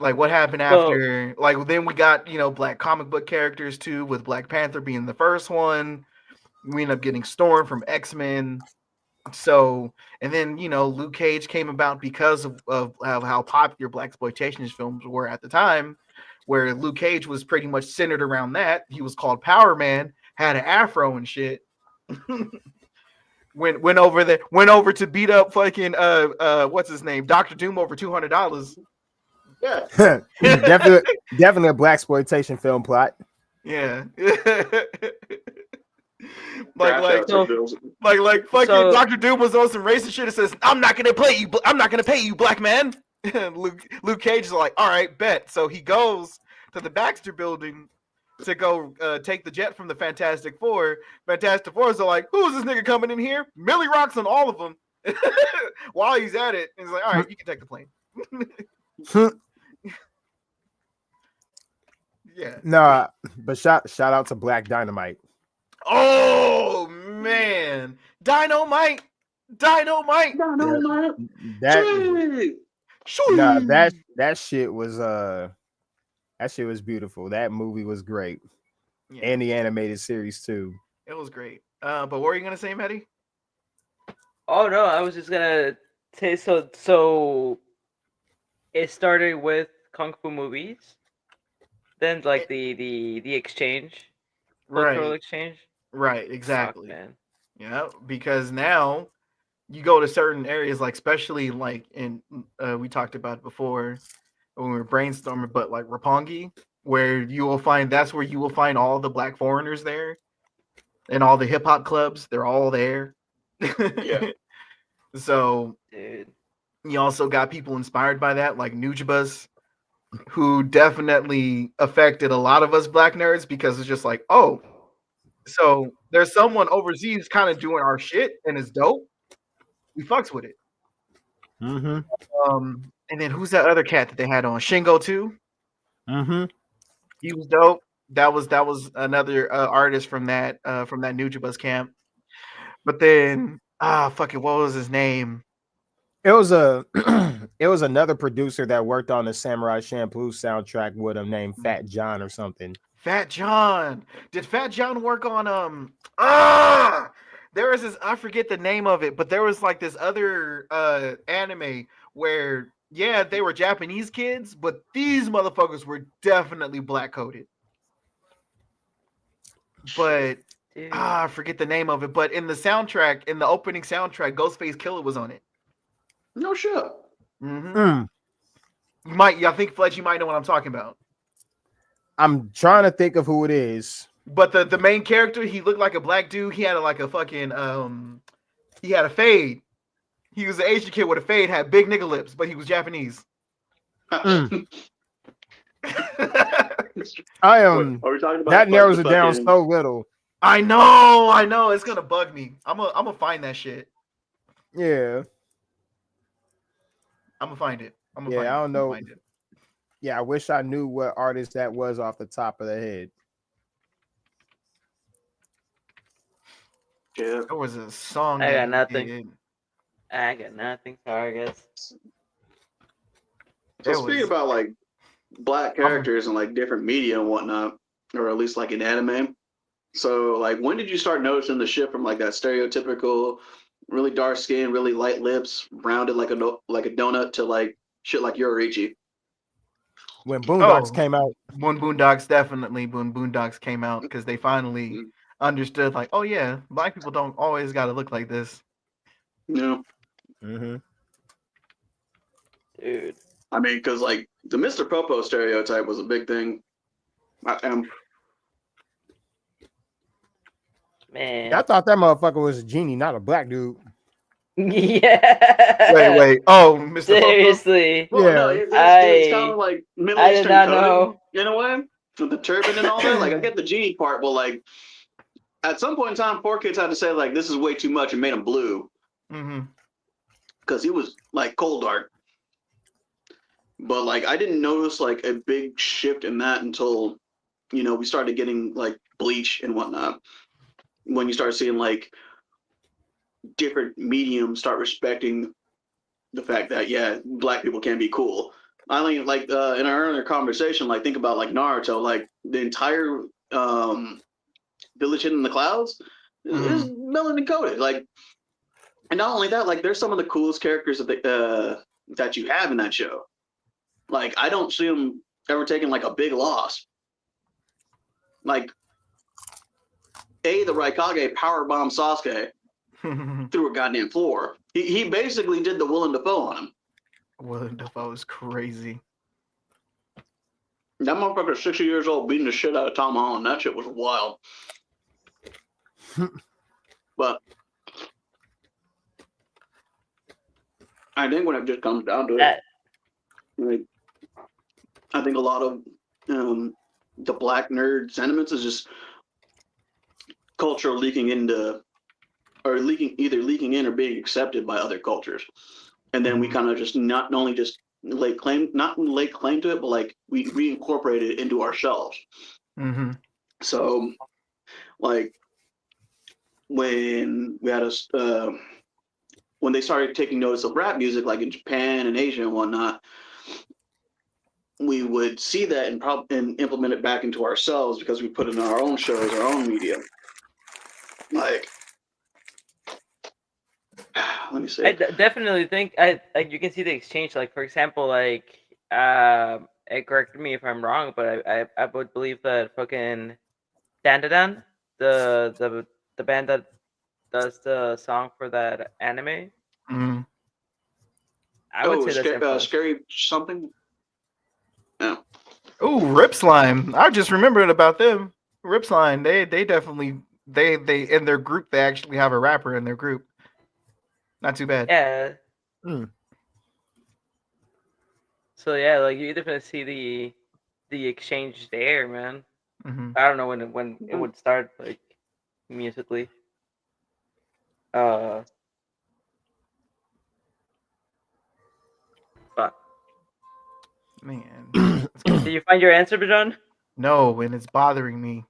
Like what happened after? Like then we got, you know, black comic book characters too, with Black Panther being the first one. We end up getting Storm from X-Men. So, and then, you know, Luke Cage came about because of how popular blaxploitation films were at the time, where Luke Cage was pretty much centered around that. He was called Power Man, had an afro and shit. went over to beat up fucking what's his name, Dr. Doom, over $200. Yeah. definitely a blaxploitation film plot. Yeah. Like fucking Dr. Doom was on some racist shit and says, I'm not gonna pay you, black man. And Luke Cage is like, all right, bet. So he goes to the Baxter building to go take the jet from the Fantastic Four. Fantastic Fours are like, who's this nigga coming in here? Millie rocks on all of them. While he's at it, he's like, all right, you can take the plane. Yeah. No, but shout out to Black Dynamite. Oh man, Dynamite. That shit was beautiful. That movie was great, and the animated series too. It was great. But what were you gonna say, Maddie? Oh no, I was just gonna say so. It started with kung fu movies, then like the exchange, cultural exchange. Right, exactly. Fuck, man. Yeah, because now you go to certain areas, like especially like in we talked about it before when we were brainstorming, but like Roppongi, where that's where you will find all the black foreigners there, and all the hip hop clubs. They're all there. Yeah. So, Dude. You also got people inspired by that, like Nujabes, who definitely affected a lot of us black nerds, because it's just like, oh, so there's someone overseas kind of doing our shit and it's dope. We fucks with it. Mm-hmm. And then who's that other cat that they had on? Shingo too. Mm-hmm. He was dope. That was another artist from that Nujabes camp. But then fucking what was his name? It was another producer that worked on the Samurai Champloo soundtrack with him named Fat John or something. Fat John. Did Fat John work on there was this, I forget the name of it, but there was like this other anime where they were Japanese kids, but these motherfuckers were definitely black coded. But I forget the name of it. But in the soundtrack, in the opening soundtrack, Ghostface Killer was on it. No shit. Mm-hmm. I think Fletch, you might know what I'm talking about. I'm trying to think of who it is. But the main character, he looked like a black dude. He had like a fucking he had a fade. He was an Asian kid with a fade, had big nigga lips, but he was Japanese. I am. Are we talking about that narrows it down so little. I know. It's gonna bug me. I'm gonna find that shit. Yeah. I'm gonna find it. I don't know. Yeah, I wish I knew what artist that was off the top of the head. Yeah. There was a song. I got nothing. Sorry, guys. So speaking about like black characters and like different media and whatnot, or at least like in anime. So like, when did you start noticing the shift from like that stereotypical, really dark skin, really light lips, rounded like a donut, to like shit like Yoruichi? When Boondocks came out. When Boondocks came out, because they finally understood like, oh yeah, black people don't always got to look like this. No, Mm-hmm. Dude. I mean, because like the Mr. Popo stereotype was a big thing. Man. I thought that motherfucker was a genie, not a black dude. Yeah. Wait. Oh, Mr. Popo. Seriously. Well, no, Yeah. it's kind of like Middle I did Eastern not coding know. in a way, with the turban and all that. Like, I get the genie part, but like at some point in time, 4Kids had to say like, this is way too much and made him blue Mm-hmm. because he was like cold dark. But like, I didn't notice like a big shift in that until we started getting like Bleach and whatnot. When you start seeing like different mediums start respecting the fact that black people can be cool. I mean, like in our earlier conversation, like think about like Naruto, like the entire village hidden in the clouds is melanin coated. Like, and not only that, like there's some of the coolest characters that you have in that show. Like, I don't see them ever taking like a big loss. Like, the Raikage powerbomb Sasuke through a goddamn floor. He basically did the Willem Dafoe on him. Willem Dafoe is crazy. That motherfucker's 60 years old beating the shit out of Tom Holland. That shit was wild. But I think when it just comes down to it, like, I think a lot of the black nerd sentiments is just culture leaking into, or either leaking in or being accepted by other cultures, and then we kind of just not only just lay claim to it, but like we reincorporate it into ourselves. Mm-hmm. So, like when we had when they started taking notice of rap music, like in Japan and Asia and whatnot, we would see that and implement it back into ourselves because we put it in our own shows, our own media. Like, let me see. I definitely think like you can see the exchange. Like, for example, like correct me if I'm wrong, but I would believe that fucking Dandadan, the band that does the song for that anime. Mm-hmm. I would say that's scary something. No. Oh, Rip Slime. I just remembered about them. Rip Slime. They definitely they in their group they actually have a rapper in their group. Not too bad. Yeah. Mm. So yeah, like you definitely see the exchange there, man. Mm-hmm. I don't know when it would start, like musically. But Man. did you find your answer, Bajan? No, and it's bothering me.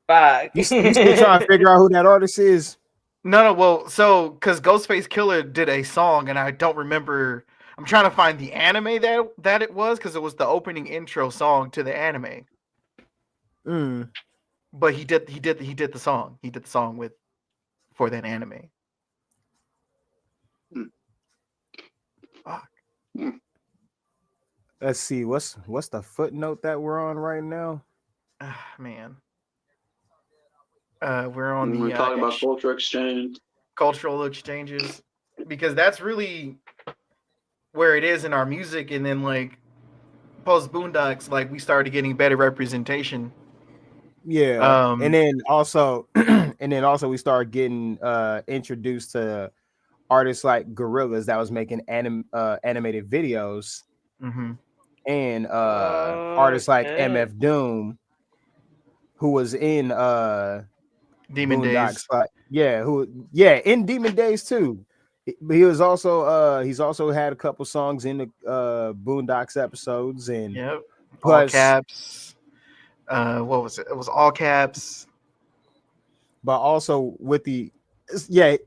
Fuck. You still trying to figure out who that artist is? No, well, so because Ghostface Killer did a song, and I don't remember. I'm trying to find the anime that it was because it was the opening intro song to the anime. Mm. But he did the song. He did the song for that anime. Fuck. Let's see. What's the footnote that we're on right now? Man. We're on We're the talking about cultural exchanges, because that's really where it is in our music. And then like post Boondocks, like we started getting better representation. Yeah. And then also we started getting introduced to artists like Gorillaz that was making animated videos. Mm-hmm. And artists like MF Doom, who was in Demon Days. In Demon Days too. But he was also he's also had a couple songs in the Boondocks episodes, and all caps. What was it? It was all caps. But also with it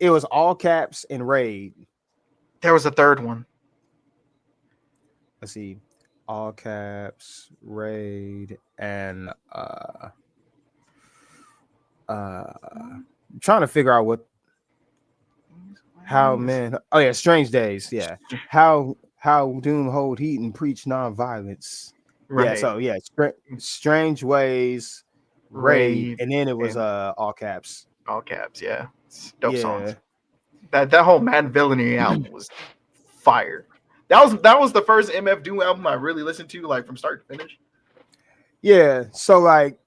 was all caps and Raid. There was a third one. Let's see. All caps, Raid, and trying to figure out Strange Days. Yeah. How Doom hold heat and preach nonviolence. Right. Yeah, so Strange Ways, Raid, and then it was and all caps. all caps. Yeah, it's dope Yeah. songs. That whole Madden Villainy album was fire. That was the first MF Doom album I really listened to, like from start to finish. Yeah, so like,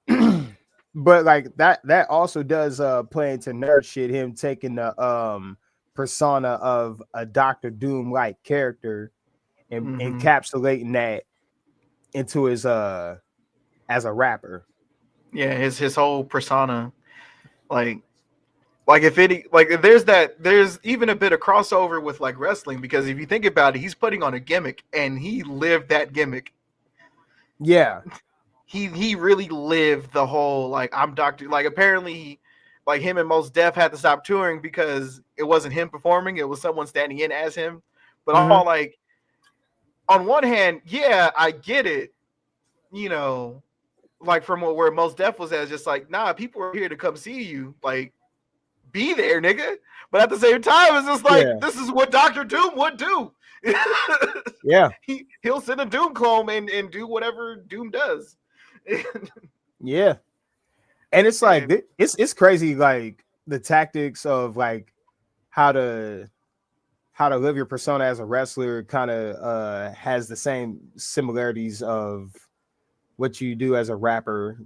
but like that also does play into nerd shit. Him taking the persona of a Doctor Doom like character and encapsulating that into his as a rapper. Yeah, his whole persona, like if there's even a bit of crossover with like wrestling, because if you think about it, he's putting on a gimmick and he lived that gimmick. Yeah. He really lived the whole like I'm Doctor, like apparently like him and Mos Def had to stop touring because it wasn't him performing, it was someone standing in as him. But all like on one hand, yeah, I get it, you know, like from where Mos Def was at, just like, nah, people are here to come see you, like be there, nigga. But at the same time, it's just like this is what Dr. Doom would do. Yeah. He'll send a Doom clone and do whatever Doom does. Yeah. And it's like it's crazy, like the tactics of like how to live your persona as a wrestler kind of has the same similarities of what you do as a rapper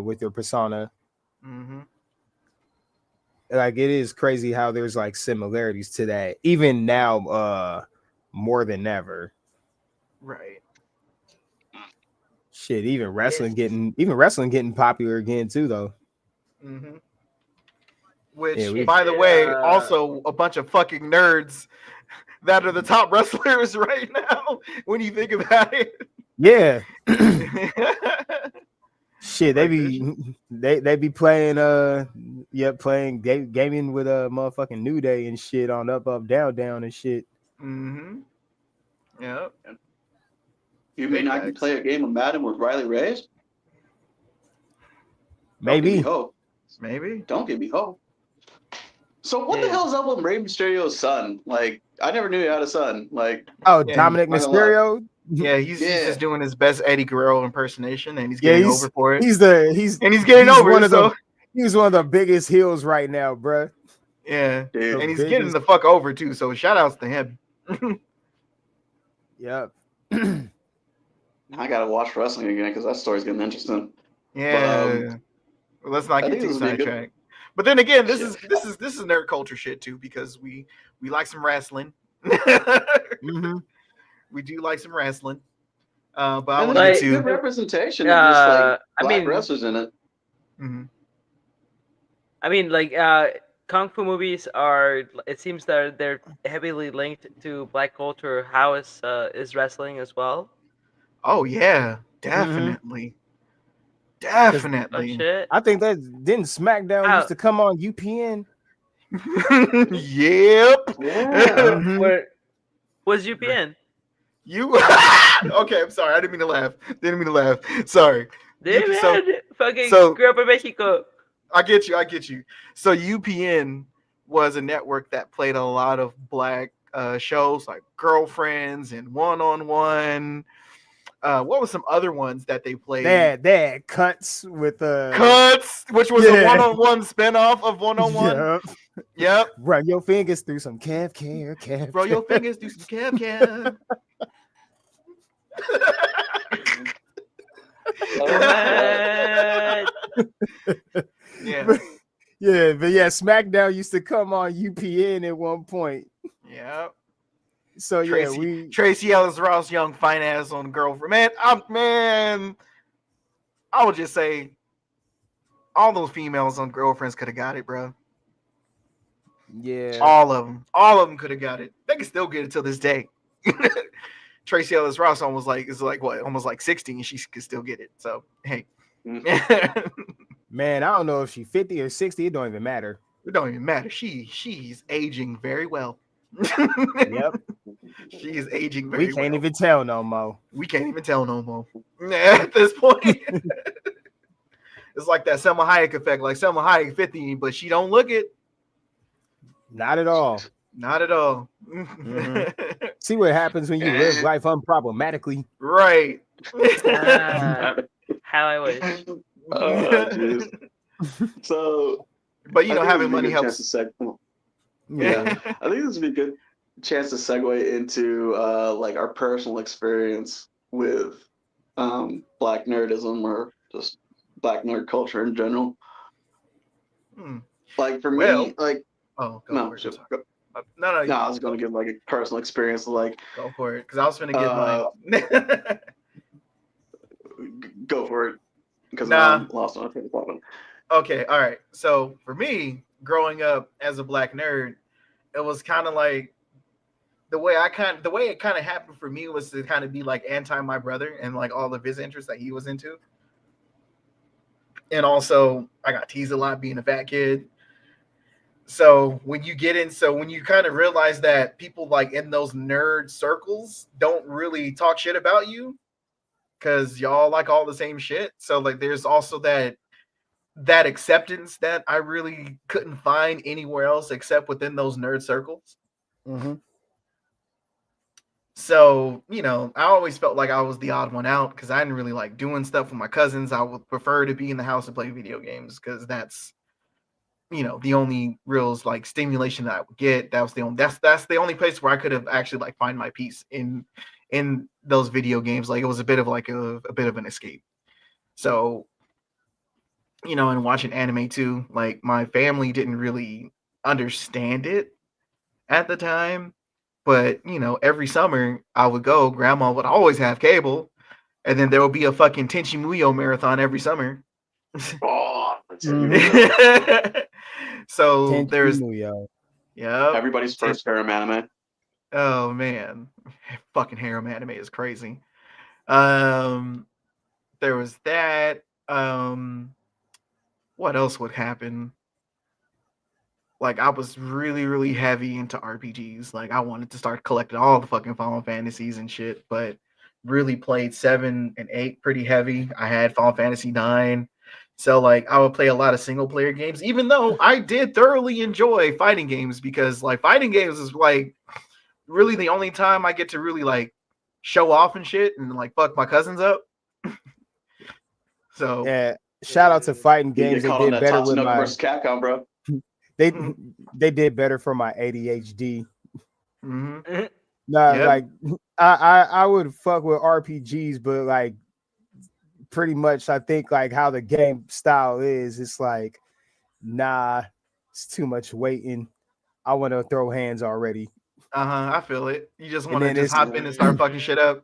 with your persona. Like it is crazy how there's like similarities to that even now more than ever. Right. Shit, even wrestling getting popular again too, though. Which, by the way, also a bunch of fucking nerds that are the top wrestlers right now. When you think about it, yeah. Shit, they be playing playing gaming with a motherfucking New Day and shit on up down and shit. Yeah. You mean I can play a game of Madden with Riley Reyes? Maybe. Maybe. Don't give me hope. So what the hell's up with Rey Mysterio's son? Like, I never knew he had a son. Like, Dominic Mysterio. Yeah, he's just doing his best Eddie Guerrero impersonation, and he's getting over for it. He's getting over. He's one of the biggest heels right now, bro. Yeah, dude. And he's getting the fuck over too. So shout outs to him. Yep. I gotta watch wrestling again because that story's getting interesting. Yeah. Well, let's not get too sidetracked. But then again, this is nerd culture shit too, because we like some wrestling. We do like some wrestling. But I want to good representation of just like black wrestlers in it. I mean, like kung fu movies are. It seems that they're heavily linked to black culture. How is wrestling as well? Oh yeah, definitely. Definitely. Oh, shit. I think that didn't SmackDown used to come on UPN. Yep. Yeah. Where was UPN? Okay, I'm sorry. I didn't mean to laugh. Sorry. Fucking grew up in Mexico. I get you. So UPN was a network that played a lot of black shows like Girlfriends and One-on-One. What were some other ones that they played? They had Cuts with Cuts, which was a one-on-one spinoff of One-on-One. Yep. Run your fingers through some calf. Roll your fingers through some calf. But SmackDown used to come on UPN at one point. Yeah. So Tracy Ellis Ross, young fine ass on Girlfriend. I would just say all those females on Girlfriends could have got it, bro. Yeah. All of them could have got it. They can still get it till this day. Tracy Ellis Ross almost like 60 and she could still get it. So hey. Man, I don't know if she's 50 or 60. It don't even matter. It don't even matter. She's aging very well. Yep. She is aging very well. We can't even tell no more. At this point. It's like that Selma Hayek effect. Like Selma Hayek 50, but she don't look it. Not at all. See what happens when you live life unproblematically. Right. How I wish. jeez. So, But you I know, think having this would be money a good chance helps. to Yeah. I think this would be a good chance to segue into like our personal experience with black nerdism or just black nerd culture in general. Hmm. Like for Well, me, like Oh, go no, for it. just Go. No, no, you I was gonna give like a personal experience. Like go for it because I was gonna give mine. go for it because Nah. I'm lost on a train of thought. Okay, all right. So for me, growing up as a black nerd, it was kind of like the way it kind of happened for me was to kind of be like anti my brother and like all of his interests that he was into. And also I got teased a lot being a fat kid. So when you kind of realize that people like in those nerd circles don't really talk shit about you because y'all like all the same shit. So like there's also that acceptance that I really couldn't find anywhere else except within those nerd circles. Mm-hmm. So, you know, I always felt like I was the odd one out because I didn't really like doing stuff with my cousins. I would prefer to be in the house and play video games because that's, you know, the only real like stimulation that I would get. That was the only that's the only place where I could have actually like find my peace in those video games. Like it was a bit of like a bit of an escape. So, you know, and watching anime too, like my family didn't really understand it at the time. But, you know, every summer I would go, grandma would always have cable, and then there would be a fucking Tenchi Muyo marathon every summer. Oh, So there's everybody's first harem anime. Oh man. Fucking harem anime is crazy. There was that. What else would happen? Like I was really, really heavy into RPGs. Like I wanted to start collecting all the fucking Final Fantasies and shit, but really played 7 and 8 pretty heavy. I had Final Fantasy 9. So like I would play a lot of single player games, even though I did thoroughly enjoy fighting games because like fighting games is like really the only time I get to really like show off and shit and like fuck my cousins up. So yeah, shout out to fighting games. They did better with my versus Capcom, bro. They did better for my ADHD. Mm-hmm. Nah, yep. Like I would fuck with RPGs, but like pretty much I think like how the game style is, it's like nah, it's too much waiting. I want to throw hands already. I feel it. You just want to just hop in and start fucking shit up,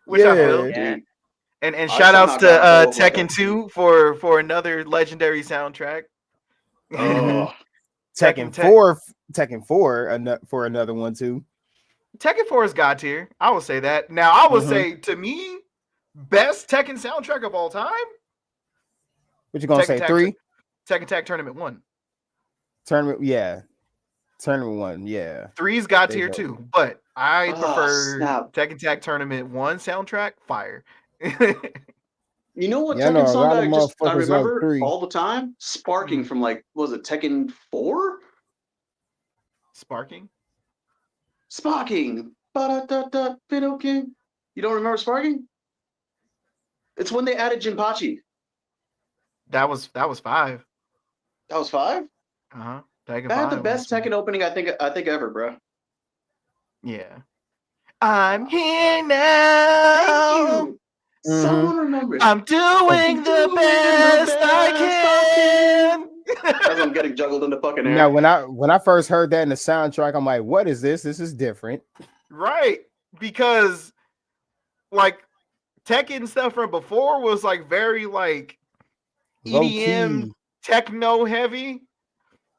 which yeah. I feel. Yeah. And shout outs to Tekken 2 for another legendary soundtrack. Oh. Tekken 4 for another one too. Tekken 4 is god tier. I will say that. Now I will say to me, best Tekken soundtrack of all time. What you gonna say? 3? Tekken Tag Tournament 1. Tournament 1, yeah. 3's god tier too, but I prefer Tekken Tag Tournament 1 soundtrack. Fire. You know what Tekken song I remember all the time? Sparking from like, was it Tekken 4? Sparking? Ba-da-da-da, video game. You don't remember Sparking? It's when they added Jinpachi. That was 5. That was 5? Uh-huh. That had the best Tekken opening I think ever, bro. Yeah. I'm here now. Thank you. Someone remembers. I'm doing the best I can. As I'm getting juggled in the fucking air. Now, when I first heard that in the soundtrack, I'm like, what is this? This is different. Right. Because like Tekken stuff from before was like very like EDM techno heavy,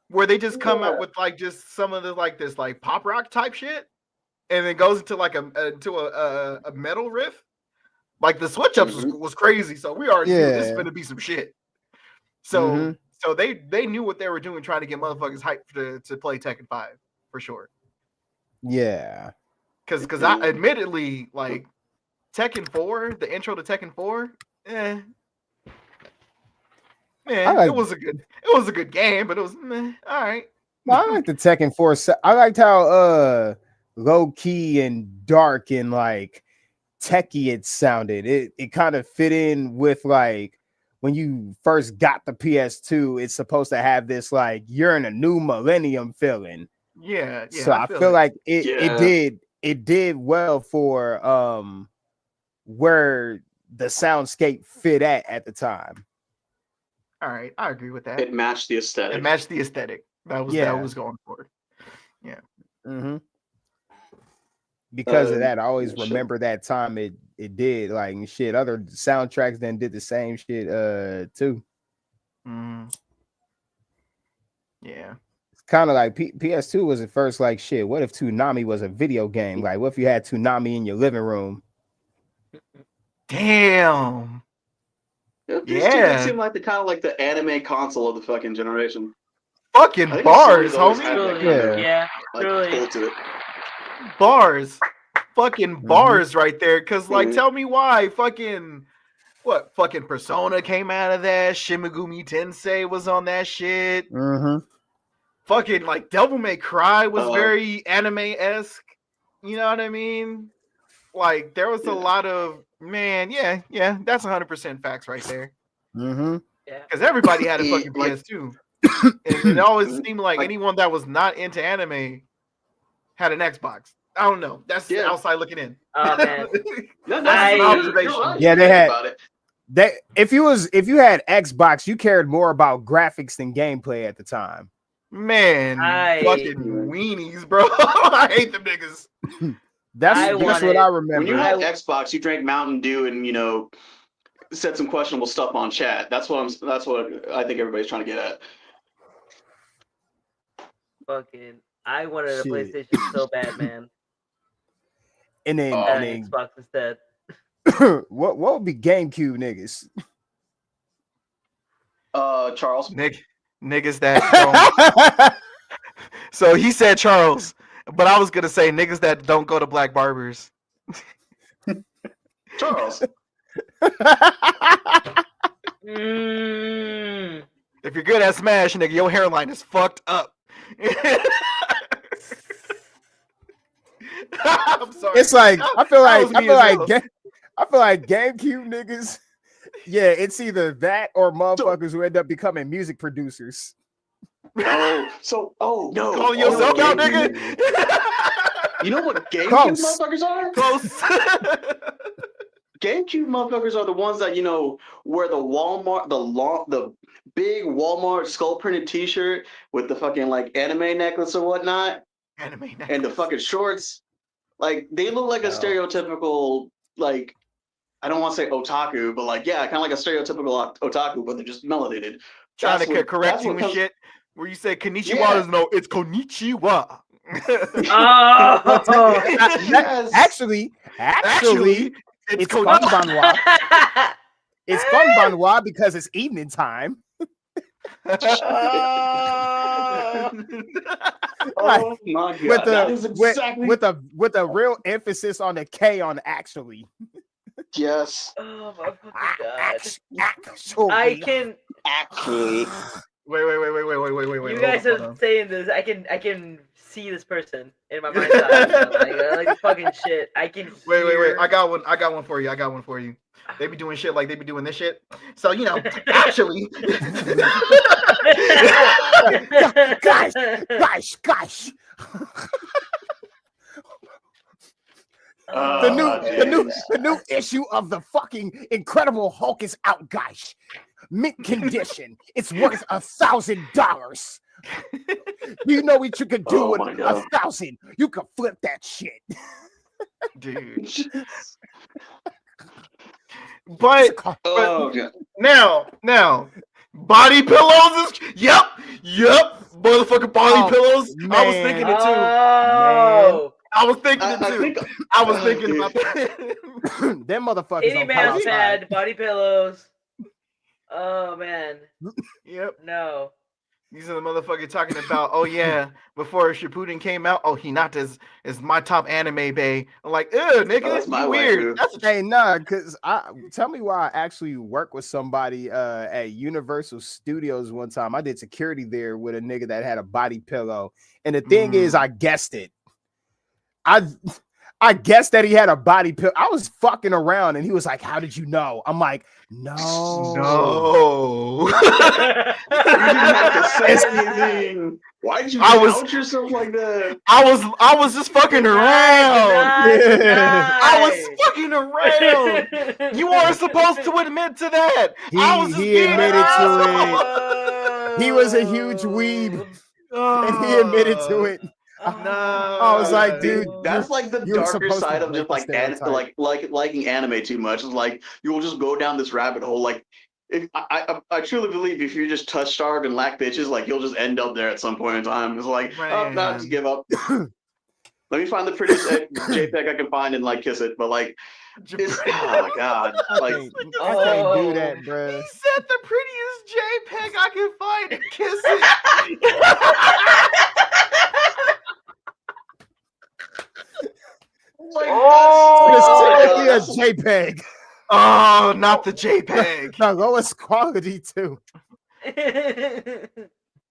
where they just come up with like just some of the like this like pop rock type shit, and then goes into like a metal riff. Like the switch ups was crazy, so we already knew this is gonna be some shit. So so they knew what they were doing, trying to get motherfuckers hyped to play Tekken 5 for sure. Yeah, because I admittedly like Tekken 4, the intro to Tekken 4, it was a good game, but it was all right. I like the Tekken 4. I liked how low key and dark and like techie it sounded. It kind of fit in with like when you first got the PS2, it's supposed to have this like you're in a new millennium feeling. Yeah. So I feel it. like it did well for where the soundscape fit at the time. All right, I agree with that. It matched the aesthetic. It matched the aesthetic. That was going for. Yeah. Mm-hmm. Because of that, I always shit. remember that time it did like shit. Other soundtracks then did the same shit too. Mm. Yeah. It's kind of like PS2 was at first like shit. What if Toonami was a video game? Like, what if you had Toonami in your living room? Damn. It Yeah. seemed like the kind of like the anime console of the fucking generation. Fucking I think bars, Sony's always homie. had that Truly, kind of, yeah, like, truly. pull to it. Bars. Fucking bars right there. Cause like Mhm. tell me why fucking Persona came out of that. Shin Megami Tensei was on that shit. Mm-hmm. Fucking like Devil May Cry was Uh-huh. very anime-esque. You know what I mean? Like there was a lot of yeah, that's 100% facts right there. Mm-hmm. Yeah. Because everybody had a Yeah, fucking like- PS2. And it always seemed like Like- anyone that was not into anime had an Xbox. I don't know. That's Yeah. outside looking in. Oh man. No, That's an I- observation. you're right. Yeah, they Think had- about it. That if you had Xbox, you cared more about graphics than gameplay at the time. Man, fucking weenies, bro. I hate them niggas. That's I what wanted- I When remember. you had Xbox, you drank Mountain Dew and said some questionable stuff on chat. That's what I think everybody's trying to get at. Fucking, I wanted a Shit. PlayStation so bad, man. And then, Oh, And and Xbox instead. then what would be GameCube niggas? Charles. Niggas that don't. So he said Charles, but I was gonna say niggas that don't go to black barbers. Charles. Mm. If you're good at Smash, nigga, your hairline is fucked up. I'm sorry. It's like I feel That was me as like GameCube niggas. Yeah, it's either that or motherfuckers who end up becoming music producers. No. Call yourself out, nigga. You know what GameCube Close. motherfuckers are? Close. GameCube motherfuckers are the ones that wear the big Walmart skull printed T-shirt with the fucking like anime necklace or whatnot, Anime and the fucking shorts. Like they look like a No. stereotypical like I don't want to say otaku, but like yeah, kind of like a stereotypical otaku, but they're just melanated. Trying That's to what- correct that's you what and comes- shit. Where you say konnichiwa Yeah. is no, it's konnichiwa. Oh. Yes. Actually, it's konbanwa. It's konbanwa because it's evening time. Oh my god. With that is the exactly with a real emphasis on the K on actually. yes. Oh my fucking god. Actually. I can. Actually. Wait. You hold guys on, are saying this. I can see this person in my mind's eye. Like fucking shit. I can. Wait. hear- I got one for you. They be doing shit like they be doing this shit. So actually, Guys. Oh, The new issue of the fucking Incredible Hulk is out, guys. Mint condition. It's worth $1,000. You know what you could do Oh with my God. 1,000? You could flip that shit. dude. But Oh god. now, body pillows is yep, motherfucking body Oh, pillows. I was man. thinking it too. Oh. I was thinking it I too. think I was Oh, thinking dude. about that. Them motherfuckers Any on man Power had body pillows. Oh man. Yep. No. These are the motherfuckers talking about, oh yeah, before Shippuden came out, oh Hinata is my top anime bae. I'm like, ew, nigga, that's my you weird. waifu. That's a Hey, nah, cause tell me why I actually worked with somebody at Universal Studios one time. I did security there with a nigga that had a body pillow, and the thing is, I guessed it. I guessed that he had a body pill. I was fucking around and he was like, "How did you know?" I'm like, "No." No. You didn't have to say anything. Why did you out yourself like that? I was just fucking around. I was fucking around. You weren't supposed to admit to that. He admitted to it. He was a huge weeb. And he admitted to it. No, I was like, dude, that's like the darker side of just like liking anime too much. It's like you will just go down this rabbit hole. Like, if I truly believe if you're just touch starved and lack bitches, like you'll just end up there at some point in time. It's like, oh, no, just give up. Let me find the prettiest JPEG I can find and like kiss it. But like, oh my god, like I can't do that, bro. He said the prettiest JPEG I can find and kiss it. Like, it's technically a JPEG. Oh, not the JPEG. No, lowest quality too.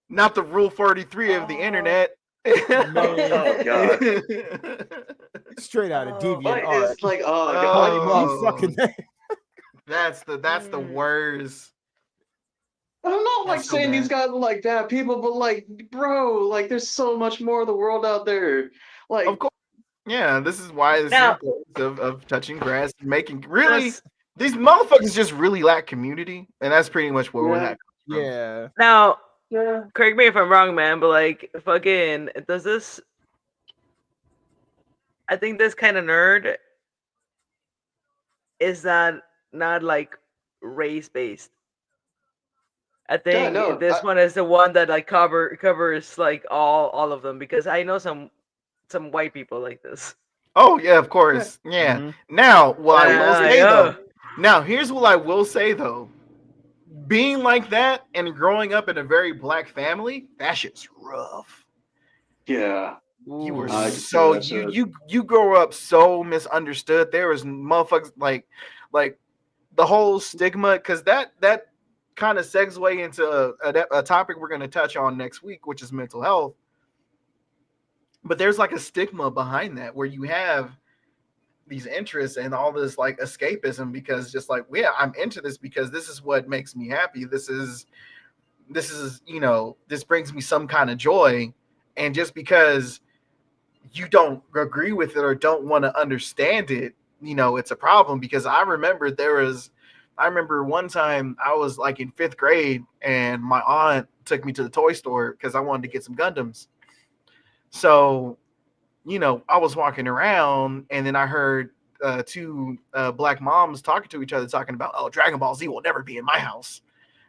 Not the Rule 43 of the internet. Oh god. Straight out of DeviantArt. Art. It's like, oh god. Fucking that's the worst. I'm not like saying these guys are like bad people, but like, bro, like there's so much more of the world out there. Like, of course. Yeah, this is why it's of touching grass and making really these motherfuckers just really lack community, and that's pretty much where we're at. Yeah. Now, correct me if I'm wrong, man, but like, fucking, does this? I think this kind of nerd is not like race based. I think this one is the one that like covers like all of them, because I know some white people like this. Oh yeah, of course. Yeah. Mm-hmm. Now, what I will say though. Now, here's what I will say though. Being like that and growing up in a very black family, that shit's rough. Yeah. You were so you grow up so misunderstood. There was motherfuckers like the whole stigma, because that kind of segue into a topic we're going to touch on next week, which is mental health. But there's like a stigma behind that, where you have these interests and all this like escapism, because just like, yeah, I'm into this because this is what makes me happy. This is, you know, this brings me some kind of joy. And just because you don't agree with it or don't want to understand it, you know, it's a problem. Because I remember one time I was like in 5th grade and my aunt took me to the toy store because I wanted to get some Gundams. So, you know, I was walking around and then I heard 2 black moms talking to each other, talking about, oh, Dragon Ball Z will never be in my house.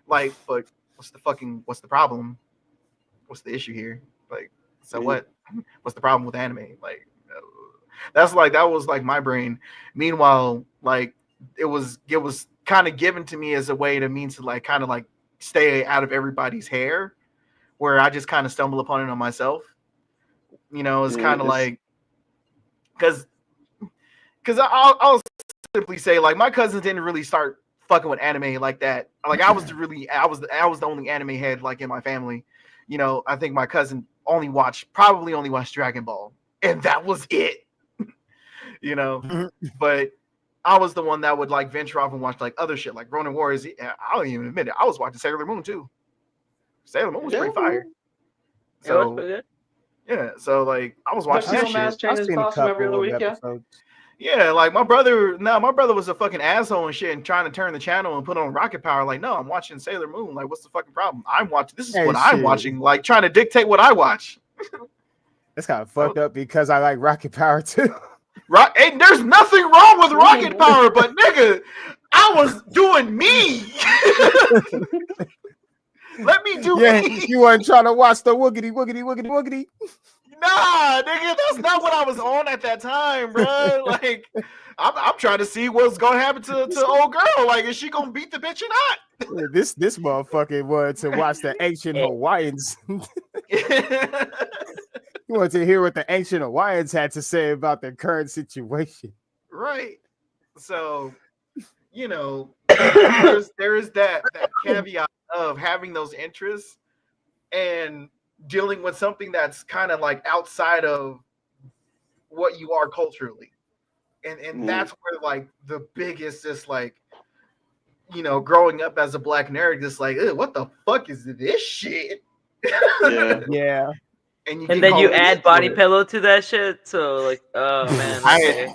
Like, but what's the problem? What's the issue here? Like, so what? What's the problem with anime? Like, that was like my brain. Meanwhile, like it was kind of given to me as a way to means to like kind of like stay out of everybody's hair, where I just kind of stumble upon it on myself. You know, it's kind of like, because I'll simply say, like, my cousins didn't really start fucking with anime like that. Like, I was the only anime head like in my family. You know, I think my cousin probably only watched Dragon Ball, and that was it. You know, but I was the one that would like venture off and watch like other shit, like Ronin Warriors. I don't even admit it. I was watching Sailor Moon too. Sailor Moon was pretty fire. So. Yeah, so like I was watching that shit. I've seen a couple of episodes. Yeah, like my brother was a fucking asshole and shit and trying to turn the channel and put on Rocket Power. Like, no, I'm watching Sailor Moon. Like, what's the fucking problem? I'm watching, like trying to dictate what I watch. That's kind of fucked up because I like Rocket Power too. Right, and there's nothing wrong with Rocket Power, but nigga, I was doing me. Let me do me. You weren't trying to watch the woogity. Nah, nigga, that's not what I was on at that time, bro. Like, I'm trying to see what's gonna happen to old girl. Like, is she gonna beat the bitch or not? Yeah, this motherfucker wanted to watch the ancient Hawaiians. He wanted to hear what the ancient Hawaiians had to say about their current situation. Right. So, you know, there is that caveat of having those interests and dealing with something that's kind of like outside of what you are culturally. and that's where like the biggest, just like, growing up as a black nerd, just like, what the fuck is this shit? Yeah. Yeah. And then you called add into body it. pillow to that shit. So like, oh man, okay.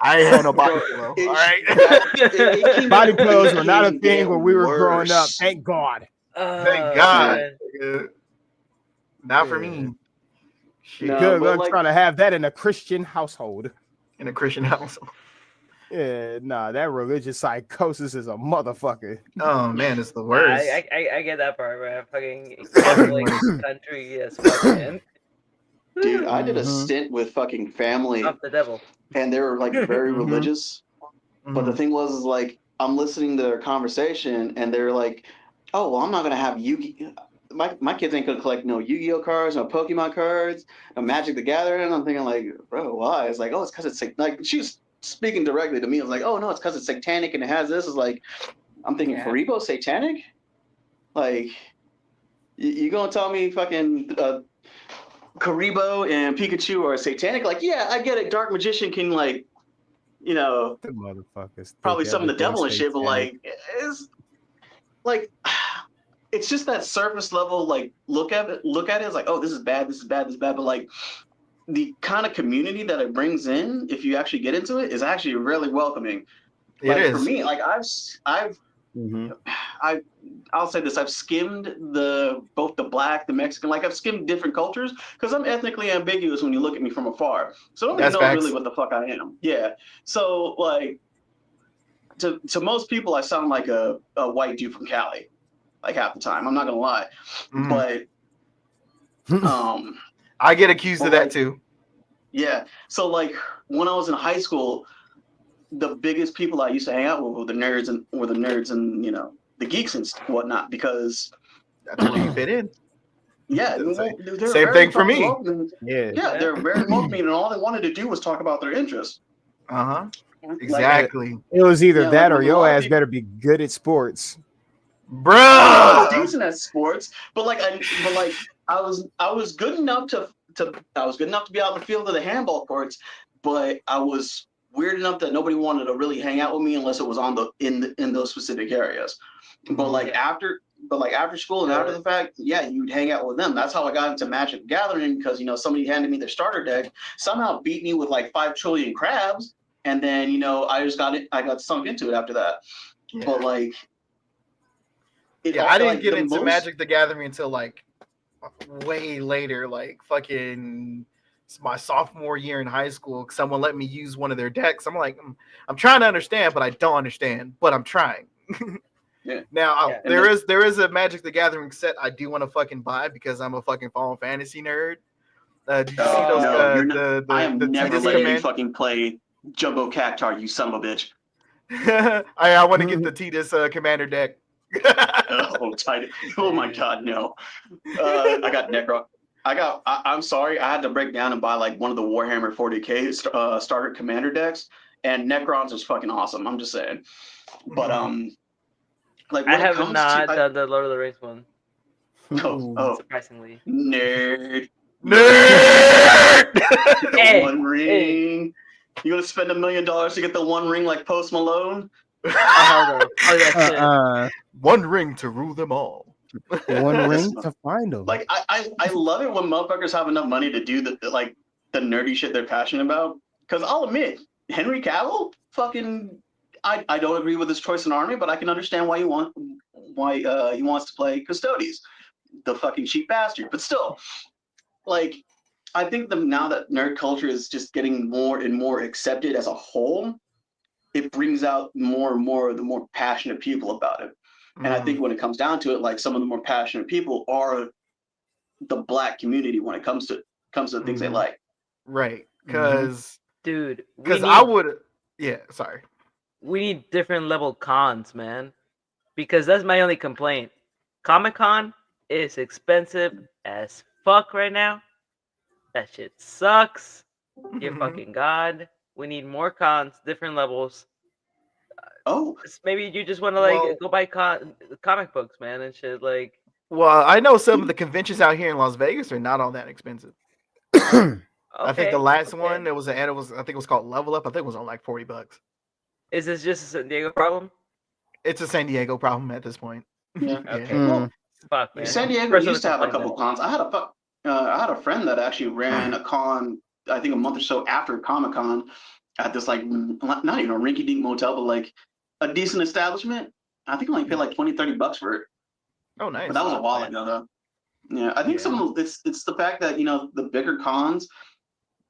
I ain't had no body Bro, pillow. it- All right. it can- Body pillows were not a can thing get when we were growing up. worse. Thank God. Thank Oh, God. man. Not for Yeah. me. Shit. No. Good but luck like- trying to have that in a Christian household. In a Christian household. Yeah, nah, that religious psychosis is a motherfucker. Oh man, it's the worst. I get that part, man. Fucking Catholic country as fucking Dude, I did a Mhm. stint with fucking family, of the devil. and they were like very Mhm. religious. But the Mhm. thing was, is like I'm listening to their conversation, and they're like, "Oh, well, I'm not gonna have Yu-Gi." My kids ain't gonna collect no Yu-Gi-Oh cards, no Pokemon cards, no Magic the Gathering. And I'm thinking like, bro, why? It's like, oh, it's because it's like she was speaking directly to me. I was like, oh no, it's because it's satanic and it has this. It's like, I'm thinking Yeah. Karibo satanic? Like, you gonna tell me fucking Karibo and Pikachu are satanic? Like, yeah, I get it. Dark Magician can like, The motherfuckers. probably think some of the everything's devil and shit, but satanic. like, it's like, it's just that surface level like look at it. It's like, oh, this is bad, this is bad, this is bad. But like the kind of community that it brings in, if you actually get into it, is actually really welcoming. It Like is. for me, like Mhm. I'll say this: I've skimmed both the black, the Mexican, like I've skimmed different cultures because I'm ethnically ambiguous when you look at me from afar. So nobody That's knows facts. really what the fuck I am. Yeah. So like to most people, I sound like a white dude from Cali, like half the time. I'm not gonna lie, Mhm. but I get accused of Well, that like- too. yeah. So like when I was in high school, the biggest people I used to hang out with were the nerds and the geeks and whatnot because That's where you fit in. yeah, Same- they're same very thing for fucking me. welcoming. Yeah. Yeah, they're very welcoming, and all they wanted to do was talk about their interests. Uh-huh. Like, Exactly. It was either Yeah, that like or with a your lot of ass people- better be good at sports. I was Bruh. decent at sports, but I was good enough to be out in the field of the handball courts, but I was weird enough that nobody wanted to really hang out with me unless it was in those specific areas. But like after school and after the fact, yeah, you'd hang out with them. That's how I got into Magic the Gathering because somebody handed me their starter deck, somehow beat me with like 5 trillion crabs, and then I just got sunk into it after that. Yeah. But like, I didn't like, get the into most- Magic the Gathering until like way later, like fucking my sophomore year in high school. Someone let me use one of their decks. I'm like, I'm trying to understand, but I don't understand, but I'm trying. Yeah. Now Yeah. there is a Magic the Gathering set I do want to fucking buy because I'm a fucking Final Fantasy nerd. Did you see those? No, you're not- I am the never Tidus letting you command. fucking play Jumbo Cactar, you son of a bitch. I want to get the Tidus commander deck. Oh, tight. Oh my god, no. I got Necro. I'm sorry, I had to break down and buy like one of the Warhammer 40k starter commander decks, and Necrons is fucking awesome. I'm just saying. But like I when it have comes not to done the Lord of the Rings one, oh surprisingly. nerd. Nerd. Hey, One ring. You gonna spend $1 million to get the one ring like Post Malone? Oh, that shit. One ring to rule them all. One ring to find them. Like I love it when motherfuckers have enough money to do the nerdy shit they're passionate about. Because I'll admit, Henry Cavill, fucking, I don't agree with his choice in Army, but I can understand why he wants to play Custodes, the fucking cheap bastard. But still, like, I think now that nerd culture is just getting more and more accepted as a whole, it brings out more and more of the more passionate people about it. And I think when it comes down to it, like some of the more passionate people are the black community when it comes to the things they like. Right. Because Dude, I would. Yeah. Sorry. we need different level cons, man. Because that's my only complaint. Comic-Con is expensive as fuck right now. That shit sucks. Dear Mhm. fucking god. We need more cons, different levels. Oh, Maybe you just want to like Well- go buy comic books, man, and shit. Like, Well, I know some of the conventions out here in Las Vegas are not all that expensive. I think the Okay, last okay. one, I think it was called Level Up. I think it was on like $40. Is this just a San Diego problem? It's a San Diego problem at this point. Yeah. Okay. Mm. Well, Fuck, man. San Diego Personal used to have a complaint, couple cons. I had a friend that actually ran a con. I think a month or so after Comic Con, at this like not even a rinky dink motel, but like a decent establishment. I think I only paid like $20-$30 for it, Oh, nice. but that was a Fuck, while man. ago though. Yeah, I think Yeah. some of it's the fact that the bigger cons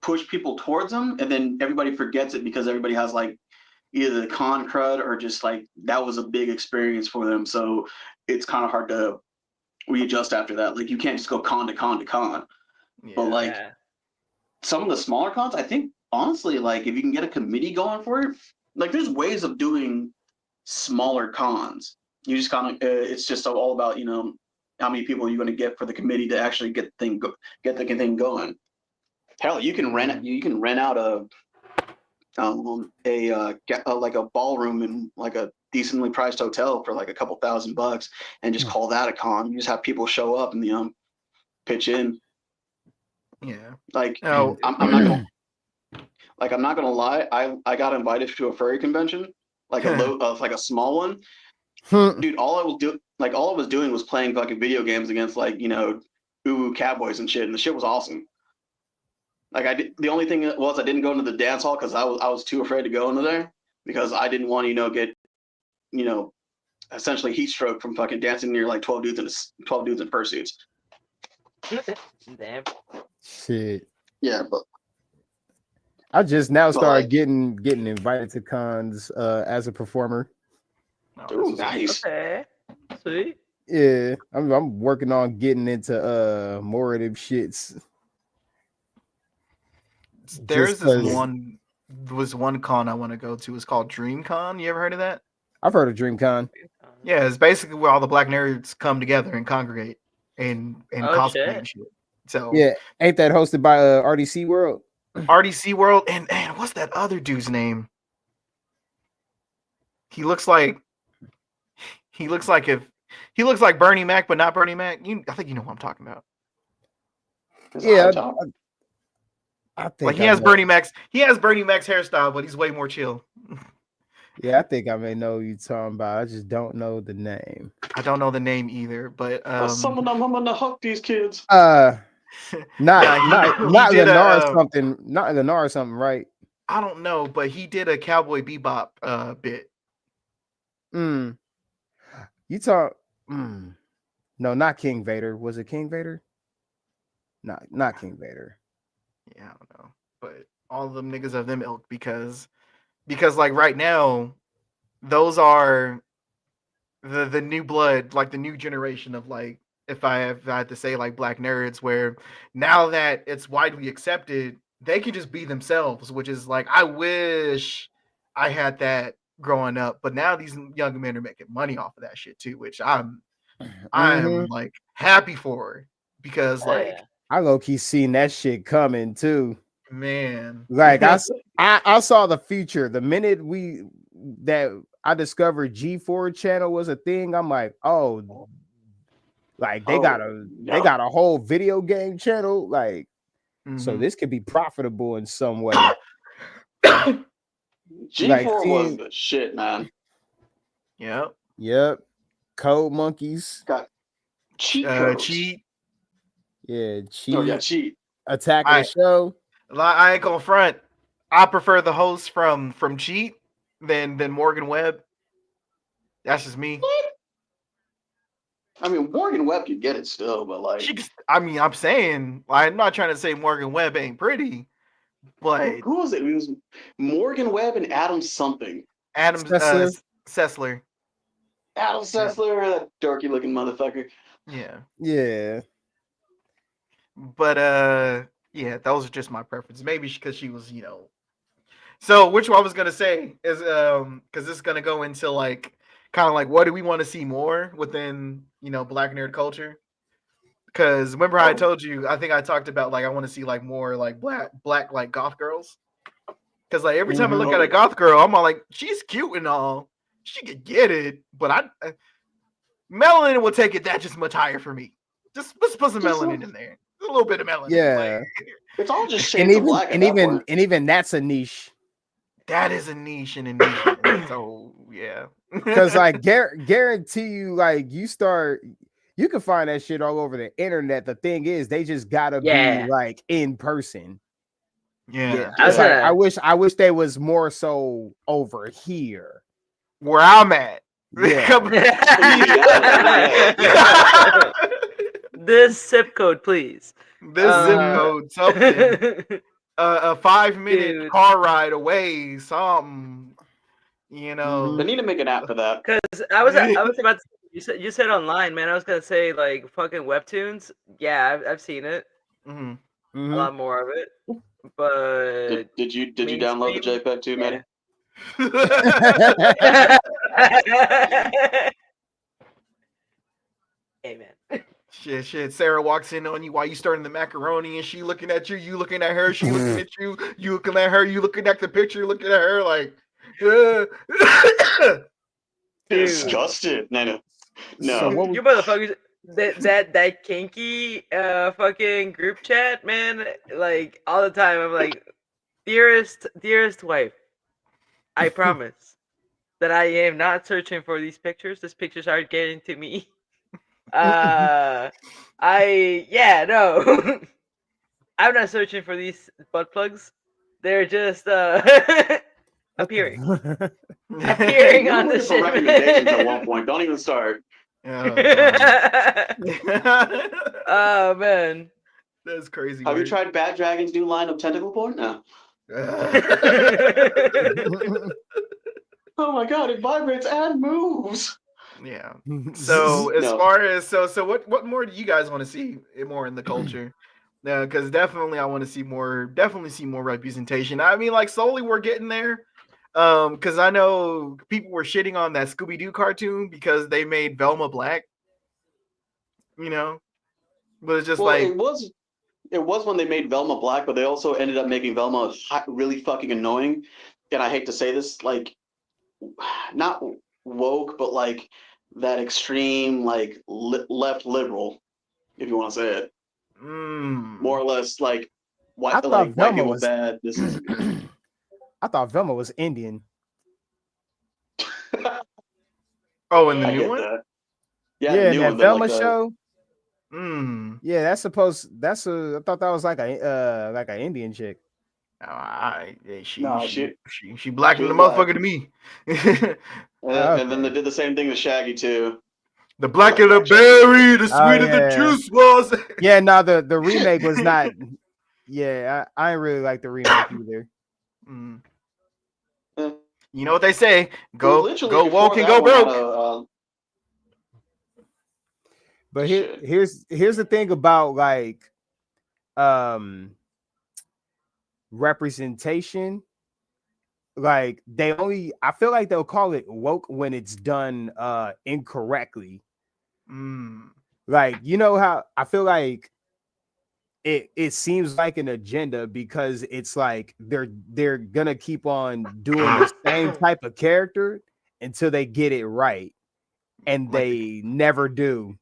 push people towards them, and then everybody forgets it because everybody has like either the con crud or just like that was a big experience for them. So it's kind of hard to readjust after that. Like you can't just go con to con to con. Yeah. But like Yeah. some of the smaller cons, I think honestly, like if you can get a committee going for it, like there's ways of doing smaller cons. You just kind of it's just all about how many people you're going to get for the committee to actually get the thing going. Hell, you can rent out like a ballroom in like a decently priced hotel for like a couple $1,000 and just call that a con. You just have people show up and pitch in. Yeah. Like No. I'm not gonna lie. I got invited to a furry convention, like like a small one. Dude, all I was doing was playing fucking video games against like uwu cowboys and shit, and the shit was awesome. Like the only thing was I didn't go into the dance hall because I was too afraid to go into there because I didn't want to get essentially heat stroke from fucking dancing near like 12 dudes in fursuits. Damn. Shit. Yeah, but I just now started like- getting invited to cons as a performer. Oh, ooh, this is- nice. Okay. Sweet. Yeah, I'm working on getting into more of them shits. There's Just 'cause- one con I want to go to. It's called DreamCon. You ever heard of that? I've heard of DreamCon. Yeah, it's basically where all the black nerds come together and congregate and Oh, cosplay shit. and shit. So Yeah, ain't that hosted by RDC World? RDC World and what's that other dude's name? He looks like Bernie Mac, but not Bernie Mac. I think you know what I'm talking about. Yeah, I think Like he I has know. Bernie Mac's hairstyle, but he's way more chill. Yeah, I think I may know who you're talking about. I just don't know the name. I don't know the name either, but Some of them, I'm gonna huck these kids. Not Yeah, he did Lennar a, something. Not Lennar something, right? I don't know, but he did a Cowboy Bebop bit. You talk. No, not King Vader. Was it King Vader? Not King Vader. Yeah, I don't know, but all of them niggas of them ilk because like right now, those are the new blood, like the new generation of like if I had to say like black nerds, where now that it's widely accepted, they can just be themselves, which is like I wish I had that growing up, but now these young men are making money off of that shit too, which I'm like happy for because like Yeah. I low key seen that shit coming too. man, Like I saw the future the minute I discovered G4 channel was a thing. I'm like, oh, like they got a whole video game channel, like so mhm. this could be profitable in some way. G4 Like, was seeing- the shit, man. Yep. Code Monkeys. Got cheat codes. Cheat. Yeah, cheat. Oh yeah, cheat. Attack of the show. I ain't gonna front. I prefer the host from Cheat than Morgan Webb. That's just me. I mean, Morgan Webb could get it still, but like, I'm saying, I'm not trying to say Morgan Webb ain't pretty, but who was it? It was Morgan Webb and Adam something. Adam Sessler. Adam Sessler, that dorky looking motherfucker. Yeah. But yeah, those are just my preferences. Maybe because she was, So which one I was gonna say is because this is gonna go into like kind of like what do we want to see more within black nerd culture? Because remember how I told you, I think I talked about like I want to see like more like black like goth girls. Because like every time I look at a goth girl, I'm all like, she's cute and all, she could get it, but melanin will take it that just much higher for me. Just let's put some melanin in there. little bit of melanin. Yeah. It's all just And shades of black. at that point. even that's a niche. that is a niche and a niche. So yeah. Because like guarantee you, like you can find that shit all over the internet. The thing is, they just gotta Yeah. be like in person. yeah. I was It's like, gonna- I wish they was more so over here. Where I'm at. Yeah. This zip code, please. This zip code, something. A 5-minute Dude. car ride away, something. You know. They need to make an app for that. Because I was about to, you said online, man. I was gonna say like fucking webtoons. Yeah, I've seen it. Mhm. A lot more of it. But Did you download the mainstream? JPEG too, man? Hey man. Shit. Sarah walks in on you while you starting the macaroni, and she looking at you. You looking at her. She looking at you. You looking at her. You looking at the picture. Looking at her like. Disgusted. No. So what You motherfuckers, that kinky fucking group chat, man. Like all the time, I'm like, dearest wife, I promise that I am not searching for these pictures. These pictures are getting to me. No, I'm not searching for these butt plugs. They're just appearing on the For ship. recommendations at one point. Don't even start. Oh, Oh man. that's crazy. Have you word. tried Bad Dragon's new line of tentacle porn? No. Oh my god, it vibrates and moves. Yeah. So as No. far as so what more do you guys want to see more in the culture? Yeah, because definitely I want to see more representation. I mean, like slowly we're getting there. Because I know people were shitting on that Scooby-Doo cartoon because they made Velma black. You know? But it's just like it was when they made Velma black, but they also ended up making Velma really fucking annoying. And I hate to say this, like not woke, but like that extreme, like left liberal, if you want to say it. More or less, like I thought white Velma people was- bad. This is I thought Velma was Indian. oh, in the I new get one? that. Yeah, the in new that one, they're Velma like the- show. Yeah. I thought that was like an Indian chick. She No, she black she than the was black. motherfucker to me. And then they did the same thing with Shaggy too. The blacker the berry, the sweeter the yeah. juice was. Yeah, no, the remake was not. Yeah, I didn't really like the remake either. Mm. Eh. You know what they say? Go Literally before woke and that go one had broke. But Shit. here's the thing about like representation. Like I feel like they'll call it woke when it's done incorrectly. Like, you know how I feel like it seems like an agenda because it's like they're gonna keep on doing the same type of character until they get it right, and Like they never do.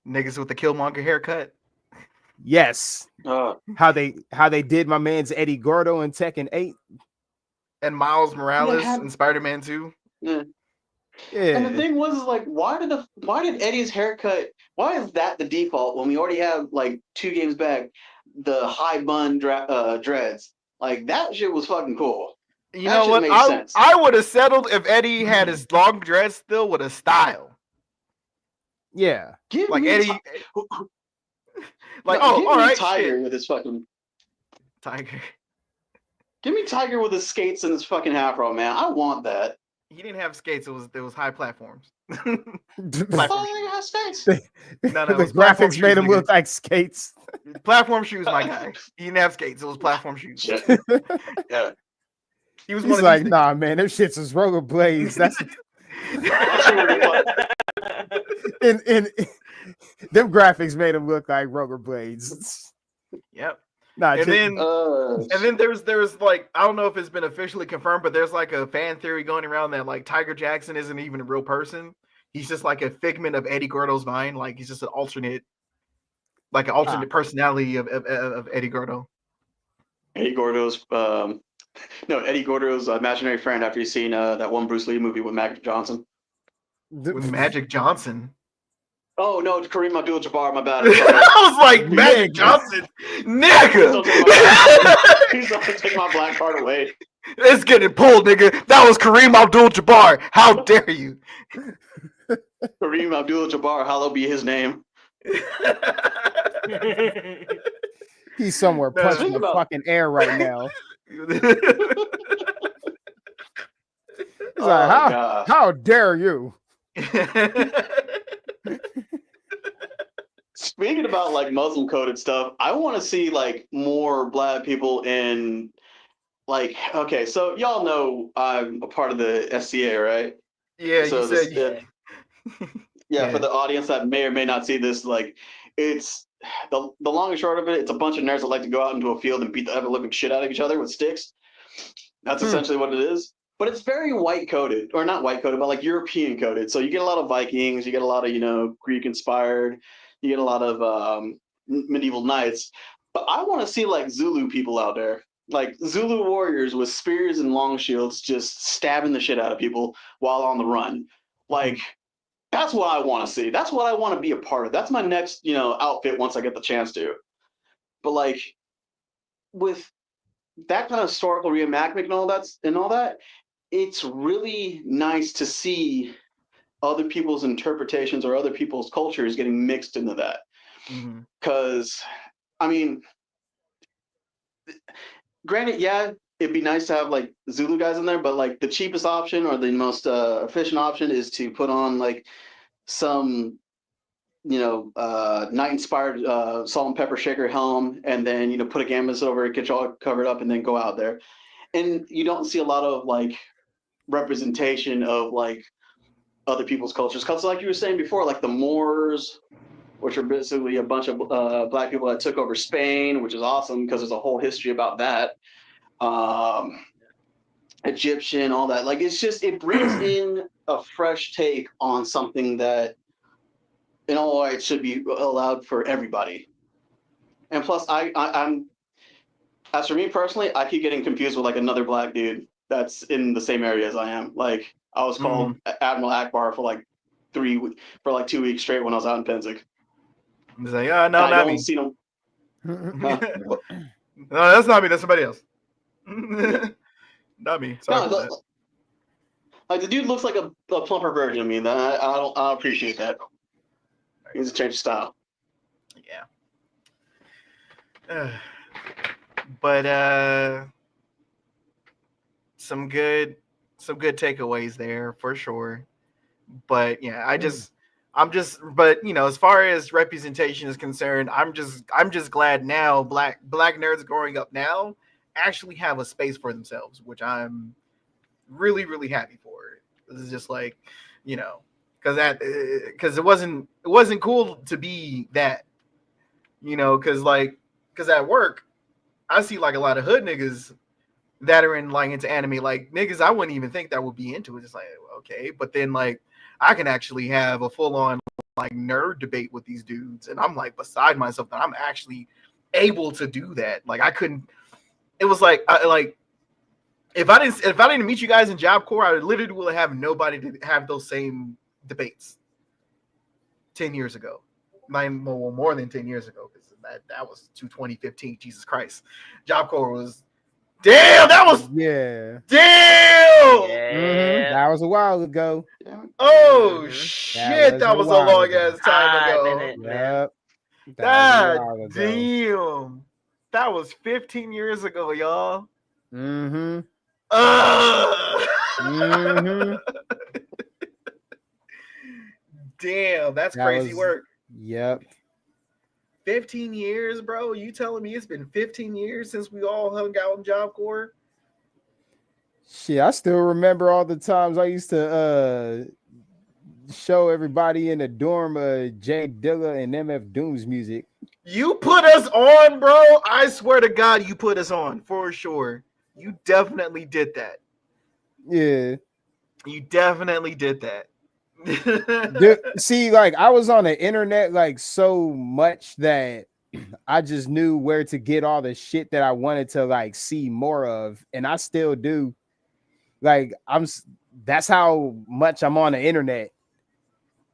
Niggas with the Killmonger haircut. Yes, Uh, how they did my man's Eddie Gordo in Tekken 8. And Miles Morales had- and Spider-Man 2. yeah. Yeah, And the thing was, is like, why did Eddie's haircut? Why is that the default when we already have like 2 games back the high bun dreads? Like that shit was fucking cool. You That know shit what? made sense. I would have settled if Eddie had his long dress still with a style. yeah. Give Like me Eddie. Like, give all me right, Tiger shit. with his fucking. Tiger. Give me Tiger with his skates and his fucking afro, man. I want that. He didn't have skates. It was high platforms. The Platform Oh, he has skates. No, it was platform graphics shoes, made him nigga. look like skates. Platform shoes, my guy. He didn't have skates. It was platform shoes. Shit. Yeah. He was one He's of like, these nah, man, them shits is rollerblades. That's in them graphics made him look like rollerblades. Yep. Nah, And then And And then there's like, I don't know if it's been officially confirmed, but there's like a fan theory going around that like Tiger Jackson isn't even a real person. He's just like a figment of Eddie Gordo's mind. Like he's just an alternate like an alternate personality of Eddie Gordo. Eddie Gordo's Eddie Gordo's imaginary friend after you've seen that one Bruce Lee movie with Magic Johnson. With Magic Johnson. Oh no, it's Kareem Abdul-Jabbar. My bad. I was like, Magic Johnson, nigga. He's going to take my black card away. It's getting pulled, nigga. That was Kareem Abdul-Jabbar. How dare you? Kareem Abdul-Jabbar, hallowed be his name. He's somewhere punching the fucking air right now. He's like, how dare you? Speaking about like Muslim coded stuff, I want to see like more black people in like, okay, so y'all know I'm a part of the SCA, right? Yeah, so you said yeah, for the audience that may or may not see this, like it's the long and short of it, it's a bunch of nerds that like to go out into a field and beat the ever living shit out of each other with sticks. That's essentially what it is. But it's very white coded, or not white coded, but like European coded. So you get a lot of Vikings, you get a lot of, you know, Greek inspired, you get a lot of medieval knights. But I want to see like Zulu people out there, like Zulu warriors with spears and long shields, just stabbing the shit out of people while on the run. Like, that's what I want to see. That's what I want to be a part of. That's my next, you know, outfit once I get the chance to. But like, with that kind of historical reenactment and all that, it's really nice to see other people's interpretations or other people's cultures getting mixed into that. Because, I mean, granted, yeah, it'd be nice to have like Zulu guys in there, but like the cheapest option or the most efficient option is to put on like some, you know, night-inspired salt and pepper shaker helm, and then, you know, put a gambas over it, get you all covered up, and then go out there. And you don't see a lot of like representation of like other people's cultures, because like you were saying before, like the Moors, which are basically a bunch of black people that took over Spain, which is awesome because there's a whole history about that. Egyptian, all that. Like, it's just, it brings in a fresh take on something that in all rights should be allowed for everybody. And plus, I'm as for me personally, I keep getting confused with like another black dude that's in the same area as I am. Like, I was called Admiral Akbar for like 2 weeks straight when I was out in Penzig. I was like, oh, no, not me. See them. No, that's not me. That's somebody else. Not me. Sorry about that. Like, the dude looks like a plumper version of me. I don't appreciate that. He needs to change style. Yeah. But some good takeaways there for sure. But yeah, but you know, as far as representation is concerned, I'm just glad now black nerds growing up now actually have a space for themselves, which I'm really, really happy for. This is just like, you know, because it wasn't cool to be that, you know, because at work I see like a lot of hood niggas that are into anime, like niggas I wouldn't even think that would be into it. It's like, okay, but then like I can actually have a full on like nerd debate with these dudes, and I'm like beside myself that I'm actually able to do that. Like, I couldn't. It was like if I didn't meet you guys in Job Corps, I literally would have nobody to have those same debates 10 years ago. More than 10 years ago, because that was 2015. Jesus Christ, Job Corps was. Damn, that was Damn. Yeah. That was a while ago. Oh shit, that was a long ass time ago. Yep. God damn. That was 15 years ago, y'all. Mm-hmm. Damn, that's crazy work. Yep. 15 years, bro? You telling me it's been 15 years since we all hung out in Job Corps? Shit, I still remember all the times I used to show everybody in the dorm Jay Dilla and MF Doom's music. You put us on, bro. I swear to God, you put us on for sure. You definitely did that. Yeah. You definitely did that. See, like I was on the internet like so much that I just knew where to get all the shit that I wanted to like see more of, and I still do. Like that's how much I'm on the internet.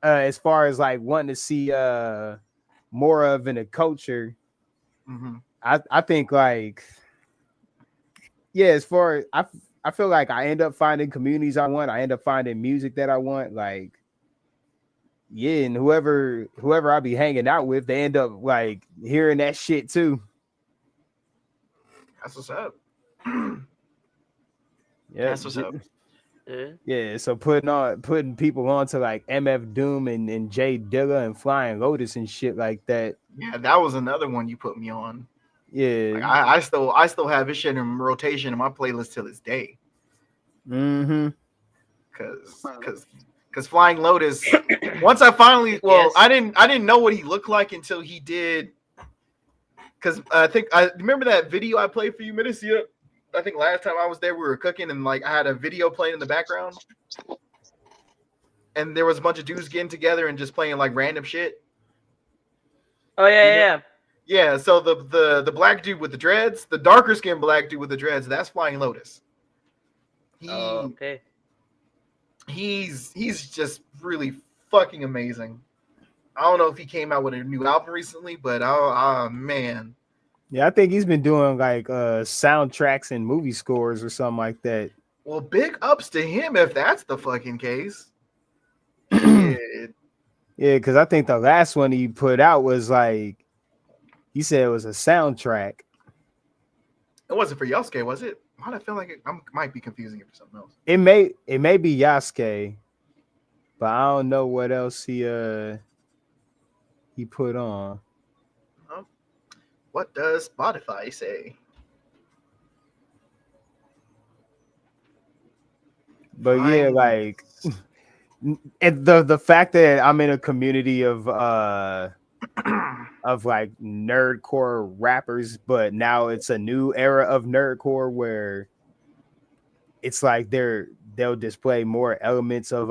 As far as like wanting to see more of in the culture, Mhm. I think like yeah, as far as I feel like I end up finding communities I want. I end up finding music that I want. Like yeah, and whoever I be hanging out with, they end up like hearing that shit too. That's what's up. Yeah, That's what's up. Yeah. yeah. So putting people on to like MF Doom and Jay Dilla and Flying Lotus and shit like that. Yeah, that was another one you put me on. Yeah. Like, I still have this shit in rotation in my playlist till this day. Mm-hmm. Cause Flying Lotus. Once I finally, Yes. I didn't know what he looked like until he did. Cause I think I remember that video I played for you, Medicia. I think last time I was there, we were cooking and like I had a video playing in the background, and there was a bunch of dudes getting together and just playing like random shit. Oh yeah, You know- yeah. Yeah, so the black dude with the dreads, the darker skinned black dude with the dreads, that's Flying Lotus. Oh, okay. He's just really fucking amazing. I don't know if he came out with a new album recently, but oh man. Yeah, I think he's been doing like soundtracks and movie scores or something like that. Well, big ups to him if that's the fucking case. Shit. Yeah, because I think the last one he put out was like he said it was a soundtrack. It wasn't for Yosuke, was it? Why do I feel like I might be confusing it for something else? It may be Yasuke, but I don't know what else he put on. What does Spotify say? But yeah, like and the fact that I'm in a community of like nerdcore rappers, but now it's a new era of nerdcore where it's like they'll display more elements of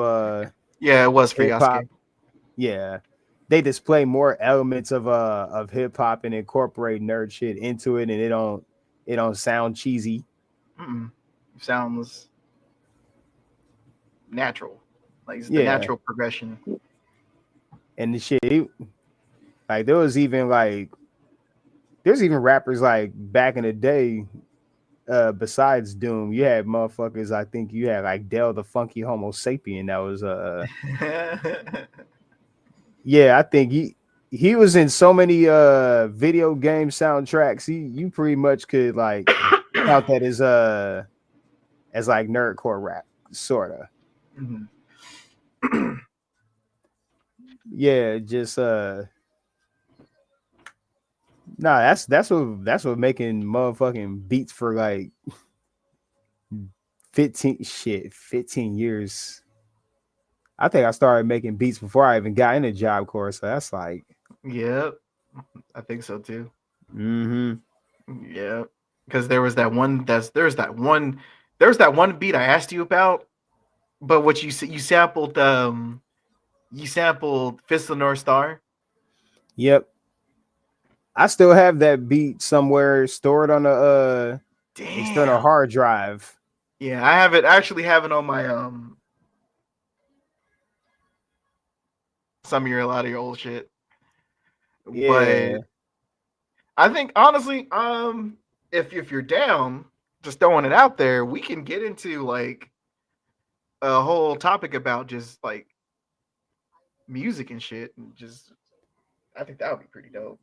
Yeah, it was for hip hop. Yasuke. Yeah. They display more elements of hip hop and incorporate nerd shit into it, and it don't sound cheesy. Sounds natural. Like it's Yeah. the natural progression. And the shit, like there's even rappers like back in the day, besides Doom, you had motherfuckers. I think you had like Del the Funky Homo Sapien. That was yeah, I think he was in so many video game soundtracks. You pretty much could like count that as like nerdcore rap, sorta. Mhm. Yeah, just nah, that's what making motherfucking beats for like 15 years. I think I started making beats before I even got into Job Corps, so that's like Yep, I think so too. mm-hmm. Yeah, because there was that one beat I asked you about, but what you sampled Fist of the North Star. Yep. I still have that beat somewhere stored on a external Damn. hard drive. Yeah, I actually have it on my a lot of your old shit. Yeah. But I think honestly, if you're down, just throwing it out there, we can get into like a whole topic about just like music and shit, and just I think that would be pretty dope.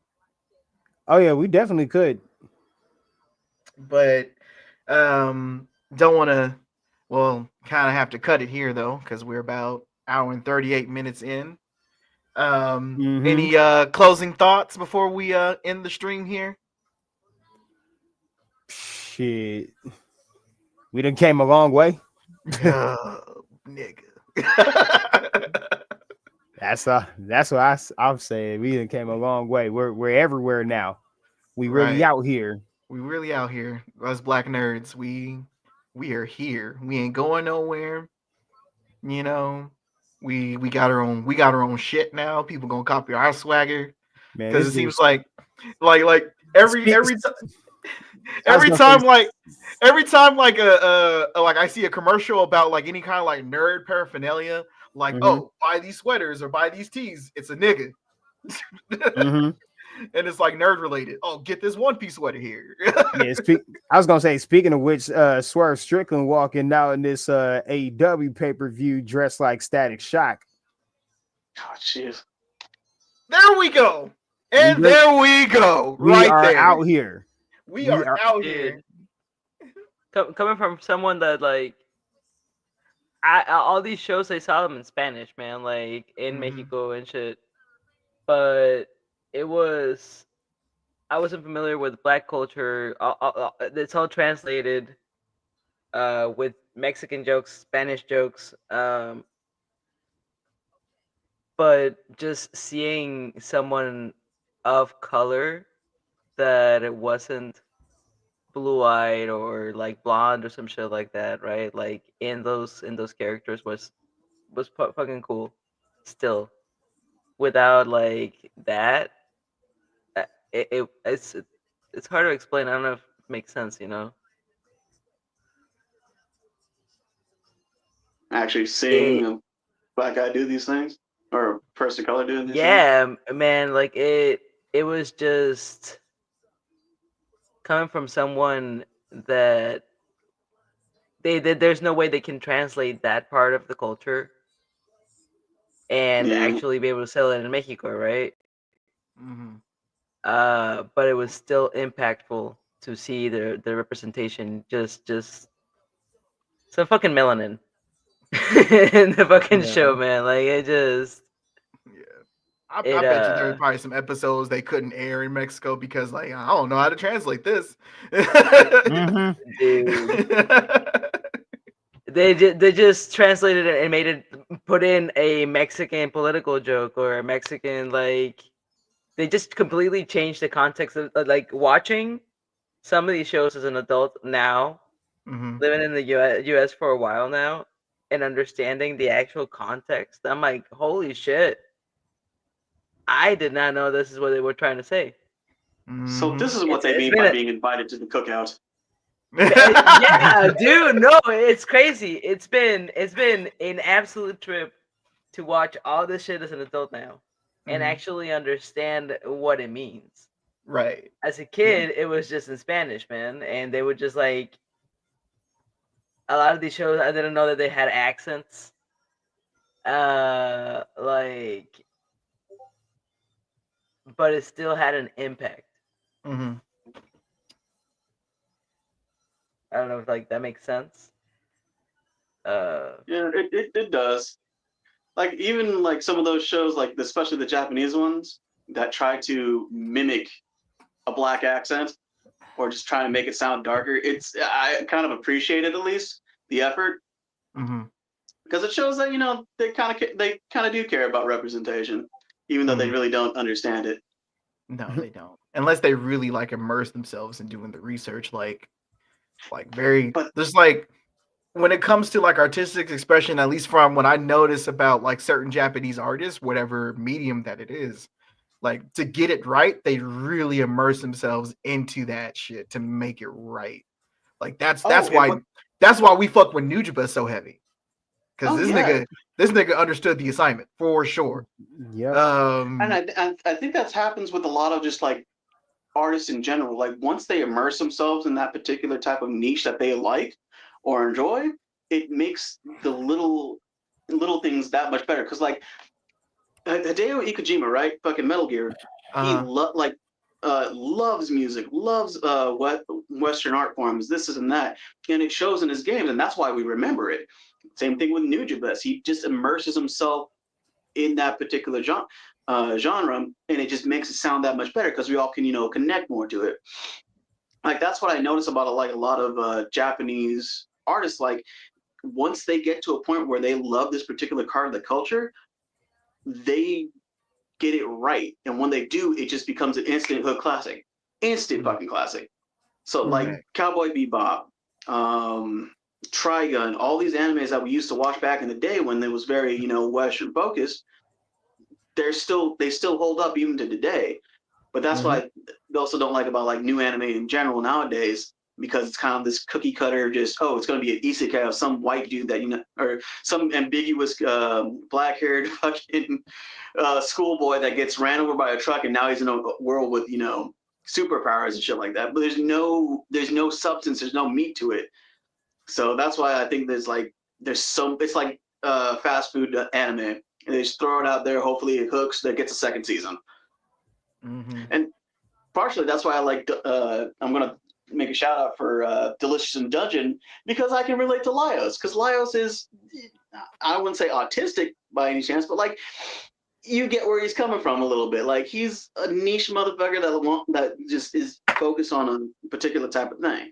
Oh yeah, we definitely could. But don't want to, kind of have to cut it here though, because we're about hour and 38 minutes in. Any closing thoughts before we end the stream here? Shit, we done came a long way. Nigga. That's what I'm saying. We done came a long way. We're everywhere now. We really Right. out here. We really out here. Us black nerds, we are here. We ain't going nowhere. You know, We got our own shit now. People gonna copy our swagger Man, because this it seems dude's like every Speak- every time I was every gonna time say- like every time like like I see a commercial about like any kind of like nerd paraphernalia, like Mhm. oh buy these sweaters or buy these tees, it's a nigga. Mhm. And it's like nerd related. Oh, get this One Piece sweater here. Yeah, I was gonna say, speaking of which, Swerve Strickland walking out in this AEW pay-per-view dressed like Static Shock. Oh, jeez. There we go. And there we go. We Right are there. out here. We are out here. Coming from someone that like, all these shows I saw them in Spanish, man, like in Mhm. Mexico and shit. But I wasn't familiar with black culture. It's all translated, with Mexican jokes, Spanish jokes. But just seeing someone of color that it wasn't blue-eyed or like blonde or some shit like that, right? Like in those characters was fucking cool. Still, without like that, it's hard to explain. I don't know if it makes sense, you know. Actually seeing a black guy do these things, or a person of color doing these things. Yeah, man, like it was just coming from someone that there's no way they can translate that part of the culture and Yeah. actually be able to sell it in Mexico, right? Mhm. But it was still impactful to see the representation, just some fucking melanin in the fucking show, man. Like it just Yeah. I bet you there were probably some episodes they couldn't air in Mexico because, like, I don't know how to translate this. Mhm. dude. They just translated it and made it, put in a Mexican political joke or a Mexican, like, they just completely changed the context of like watching some of these shows as an adult now, Mhm. living in the US for a while now, and understanding the actual context. I'm like, holy shit. I did not know this is what they were trying to say. So this is what It's- they it's mean been by a- being invited to the cookout. Yeah, dude, no, it's crazy. It's been an absolute trip to watch all this shit as an adult now and Mhm. actually understand what it means. Right. As a kid, it was just in Spanish, man, and they would just like a lot of these shows. I didn't know that they had accents. Like, but it still had an impact. Mhm. I don't know if like that makes sense. Yeah, it does. Like even like some of those shows, like especially the Japanese ones that try to mimic a black accent or just try to make it sound darker. I kind of appreciate it, at least the effort, Mhm. because it shows that they kind of do care about representation, even though they Mhm. really don't understand it. No, they don't. Unless they really like immerse themselves in doing the research, like there's like when it comes to like artistic expression, at least from what I notice about like certain Japanese artists, whatever medium that it is, like to get it right, they really immerse themselves into that shit to make it right. Like that's why we fuck with Nujaba so heavy. Because this nigga understood the assignment for sure. Yep. And I think that happens with a lot of just like artists in general. Like once they immerse themselves in that particular type of niche that they like or enjoy, it makes the little things that much better. Because like Hideo Ikojima, right? Fucking Metal Gear. He loves music, loves Western art forms, this and that, and it shows in his games, and that's why we remember it. Same thing with Nujabes. He just immerses himself in that particular genre, and it just makes it sound that much better because we all can connect more to it. Like that's what I notice about a lot of Japanese artists. Like once they get to a point where they love this particular part of the culture, they get it right, and when they do, it just becomes an instant hood classic, fucking classic. So like Cowboy Bebop, Trigun, all these animes that we used to watch back in the day when it was very, Western focused, they still hold up even to today. But that's what I also don't like about like new anime in general nowadays, because it's kind of this cookie cutter, just it's going to be an isekai of some white dude that or some ambiguous black-haired fucking schoolboy that gets ran over by a truck, and now he's in a world with superpowers and shit like that. But there's no substance, there's no meat to it. So that's why I think it's like fast food anime, and they just throw it out there. Hopefully it hooks, that gets a second season. And partially that's why I like. I'm gonna make a shout out for Delicious in Dungeon, because I can relate to Laios, because Laios is, I wouldn't say autistic by any chance, but like you get where he's coming from a little bit. Like he's a niche motherfucker that just is focused on a particular type of thing.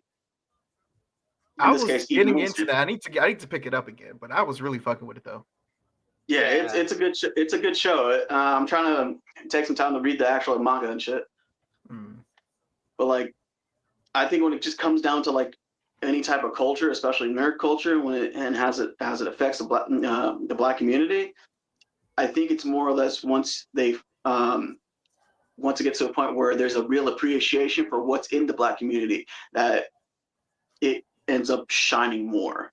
I was getting into that. I need to pick it up again, but I was really fucking with it though. Yeah, it's a good it's a good show. I'm trying to take some time to read the actual manga and shit. But like, I think when it just comes down to like any type of culture, especially nerd culture, when it affects the black community, I think it's more or less once it gets to a point where there's a real appreciation for what's in the black community, that it ends up shining more.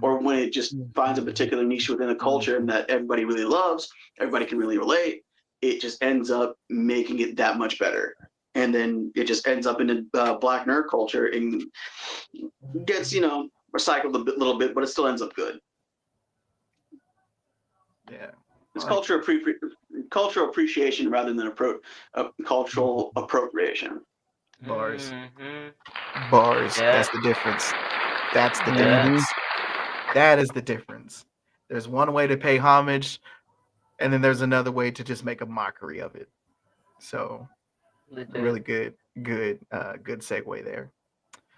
Or when it just finds a particular niche within a culture and that everybody really loves, everybody can really relate, it just ends up making it that much better. And then it just ends up in the black nerd culture and gets, recycled a little bit, but it still ends up good. Yeah. It's cultural appreciation rather than cultural appropriation. Bars. Bars. Yeah. That's the difference. That's the difference. That is the difference. There's one way to pay homage, and then there's another way to just make a mockery of it. So, really good segue there.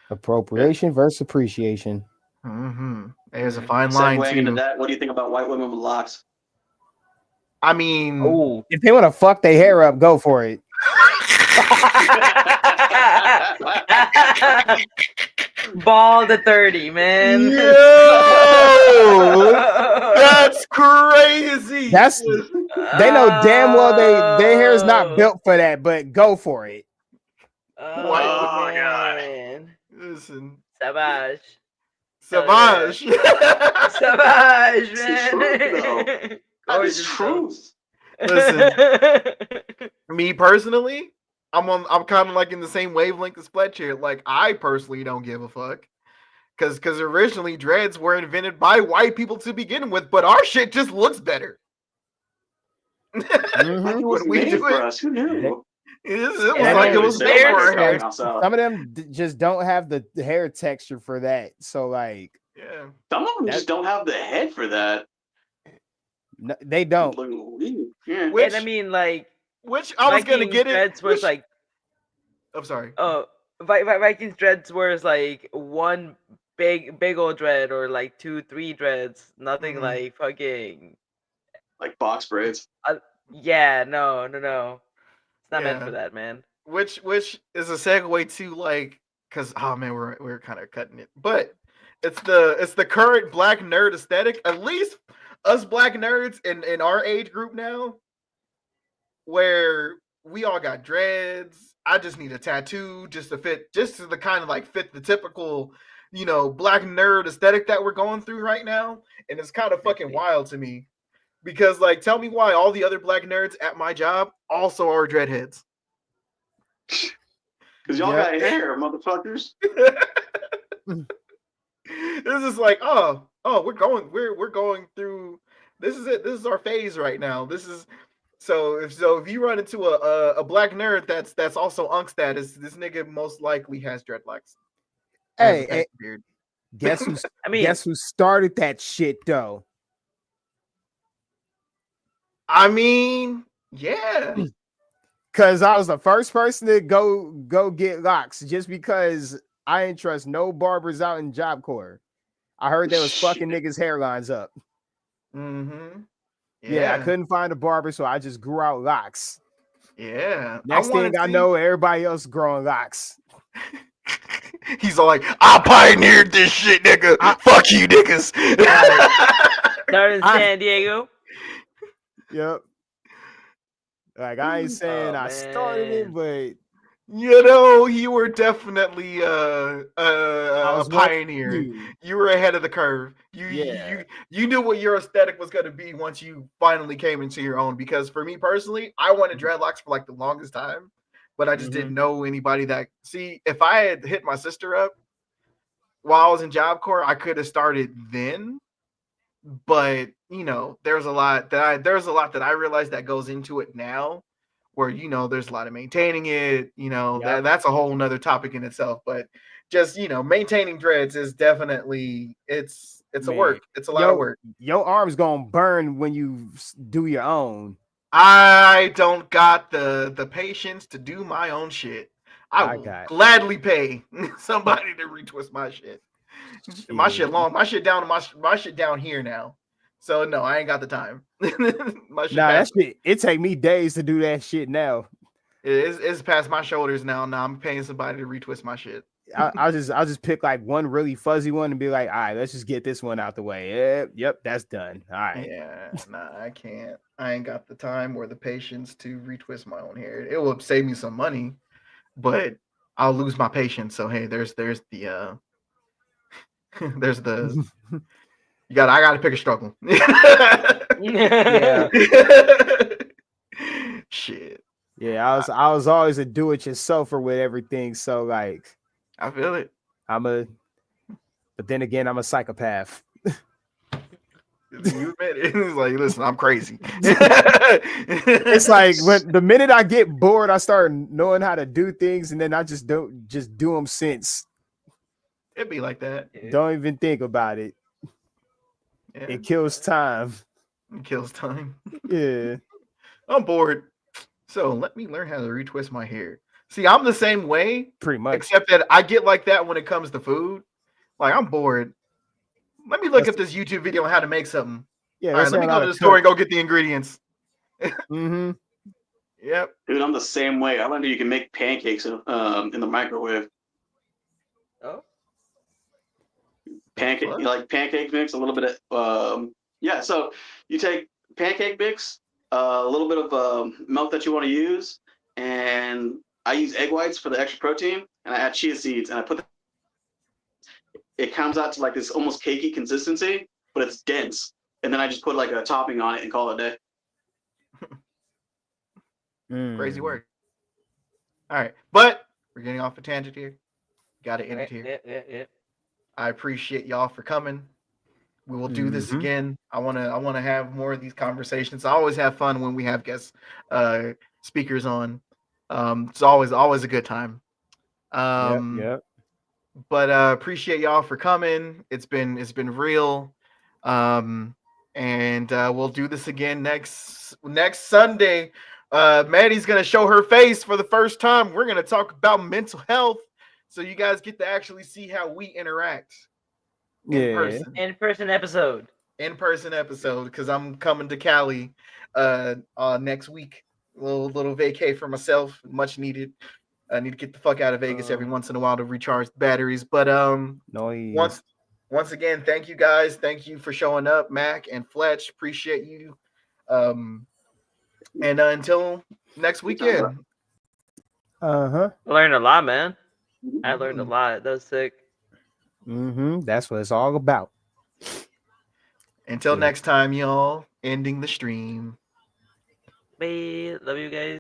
Appropriation versus appreciation. There's a fine line too. Into that, what do you think about white women with locks? I mean, if they want to fuck their hair up, go for it. Ball to 30, man. Yo, that's crazy. They know damn well their hair is not built for that, but go for it. Oh my god! Listen, Savage, man. That is truth. Listen, me personally, I'm kind of like in the same wavelength as Fletcher. Like, I personally don't give a fuck, because originally dreads were invented by white people to begin with, but our shit just looks better. When we do it, us, who knew? It was like it was made for our hair. Some of them just don't have the hair texture for that. So like, yeah, some of them just don't have the head for that. No, they don't. Yeah. And I mean, like, which I was gonna get it. Was like, I'm sorry. Oh, Vikings dreads was like one big old dread, or like 2-3 dreads. Nothing like fucking like box braids. Yeah, no. It's not meant for that, man. Which is a segue to like, because we're kind of cutting it, but it's the current black nerd aesthetic. At least us black nerds in our age group now, where we all got dreads. I just need a tattoo just to kind of like fit the typical, black nerd aesthetic that we're going through right now. And it's kind of fucking wild to me, because like, tell me why all the other black nerds at my job also are dreadheads. Because y'all got hair, motherfuckers. This is like, we're going through. This is it. This is our phase right now. This is so if you run into a black nerd that's also unk status, this nigga most likely has dreadlocks. Hey, guess who? Guess who started that shit though? I mean, yeah. Because I was the first person to go get locks, just because I ain't trust no barbers out in Job Corps. I heard they was fucking niggas' hairlines up. Yeah, I couldn't find a barber, so I just grew out locks. Yeah. Next thing I know, everybody else growing locks. He's all like, I pioneered this shit, nigga. Fuck you, niggas. Started in I- San Diego. Yep. Like I ain't saying I started it, but You know, you were definitely a was one of pioneer. you. You were ahead of the curve. Yeah. You knew what your aesthetic was going to be once you finally came into your own. Because for me personally, I wanted dreadlocks for like the longest time, but I just didn't know anybody that. See, if I had hit my sister up while I was in Job Corps, I could have started then. But you know, there's a lot that I realize that goes into it now, where you know there's a lot of maintaining it. You know, Yep. that's a whole nother topic in itself. But just you know, maintaining dreads is definitely it's a Man, work. It's a lot of work. Your arm's gonna burn when you do your own. I don't got the patience to do my own shit. I will got- gladly pay somebody to retwist my shit. My shit long. My shit down. My shit down here now. So no, I ain't got the time. My shit Nah, that past, shit. It take me days to do that shit now. it's past my shoulders now. Now I'm paying somebody to retwist my shit. I'll just pick like one really fuzzy one and be like, all right, let's just get this one out the way. Yep, that's done. All right. Yeah, nah, I can't. I ain't got the time or the patience to retwist my own hair. It will save me some money, but I'll lose my patience. So hey, there's the there's the I gotta pick a struggle. Yeah. Shit. Yeah, I was always a do-it-yourselfer with everything. So like I feel it. but then again, I'm a psychopath. You admit it. It's like, listen, I'm crazy. It's like when the minute I get bored, I start knowing how to do things, and then I just do them since. It'd be like that. Don't even think about it. Yeah. It kills time. It kills time. Yeah. I'm bored. So let me learn how to retwist my hair. See, I'm the same way, Pretty much. except that I get like that when it comes to food. Like, I'm bored. Let me look at this YouTube video on how to make something. Yeah. All right, let me go to the store and go get the ingredients. Mm-hmm. Yep. Dude, I'm the same way. I learned that you can make pancakes in the microwave. Oh. Pancake, What? you like pancake mix, a little bit of yeah. So you take pancake mix, a little bit of milk that you want to use, and I use egg whites for the extra protein, and I add chia seeds, and I put it comes out to like this almost cakey consistency, but it's dense, and then I just put like a topping on it and call it a day. Crazy work. All right, but we're getting off a tangent here. Got to end it here. Yeah. I appreciate y'all for coming. We will do this again. I wanna have more of these conversations. I always have fun when we have guest speakers on. It's always a good time. Yep. But appreciate y'all for coming. It's been real. And we'll do this again next Sunday. Maddie's gonna show her face for the first time. We're gonna talk about mental health, so you guys get to actually see how we interact in person. In-person episode. In-person episode, because I'm coming to Cali next week. Little vacay for myself, much needed. I need to get the fuck out of Vegas every once in a while to recharge batteries. But once again, thank you guys. Thank you for showing up, Mac and Fletch. Appreciate you. And until next weekend. Learned a lot, man. I learned a lot. That was sick. That's what it's all about. Until next time, y'all. Ending the stream. Bye. Love you guys.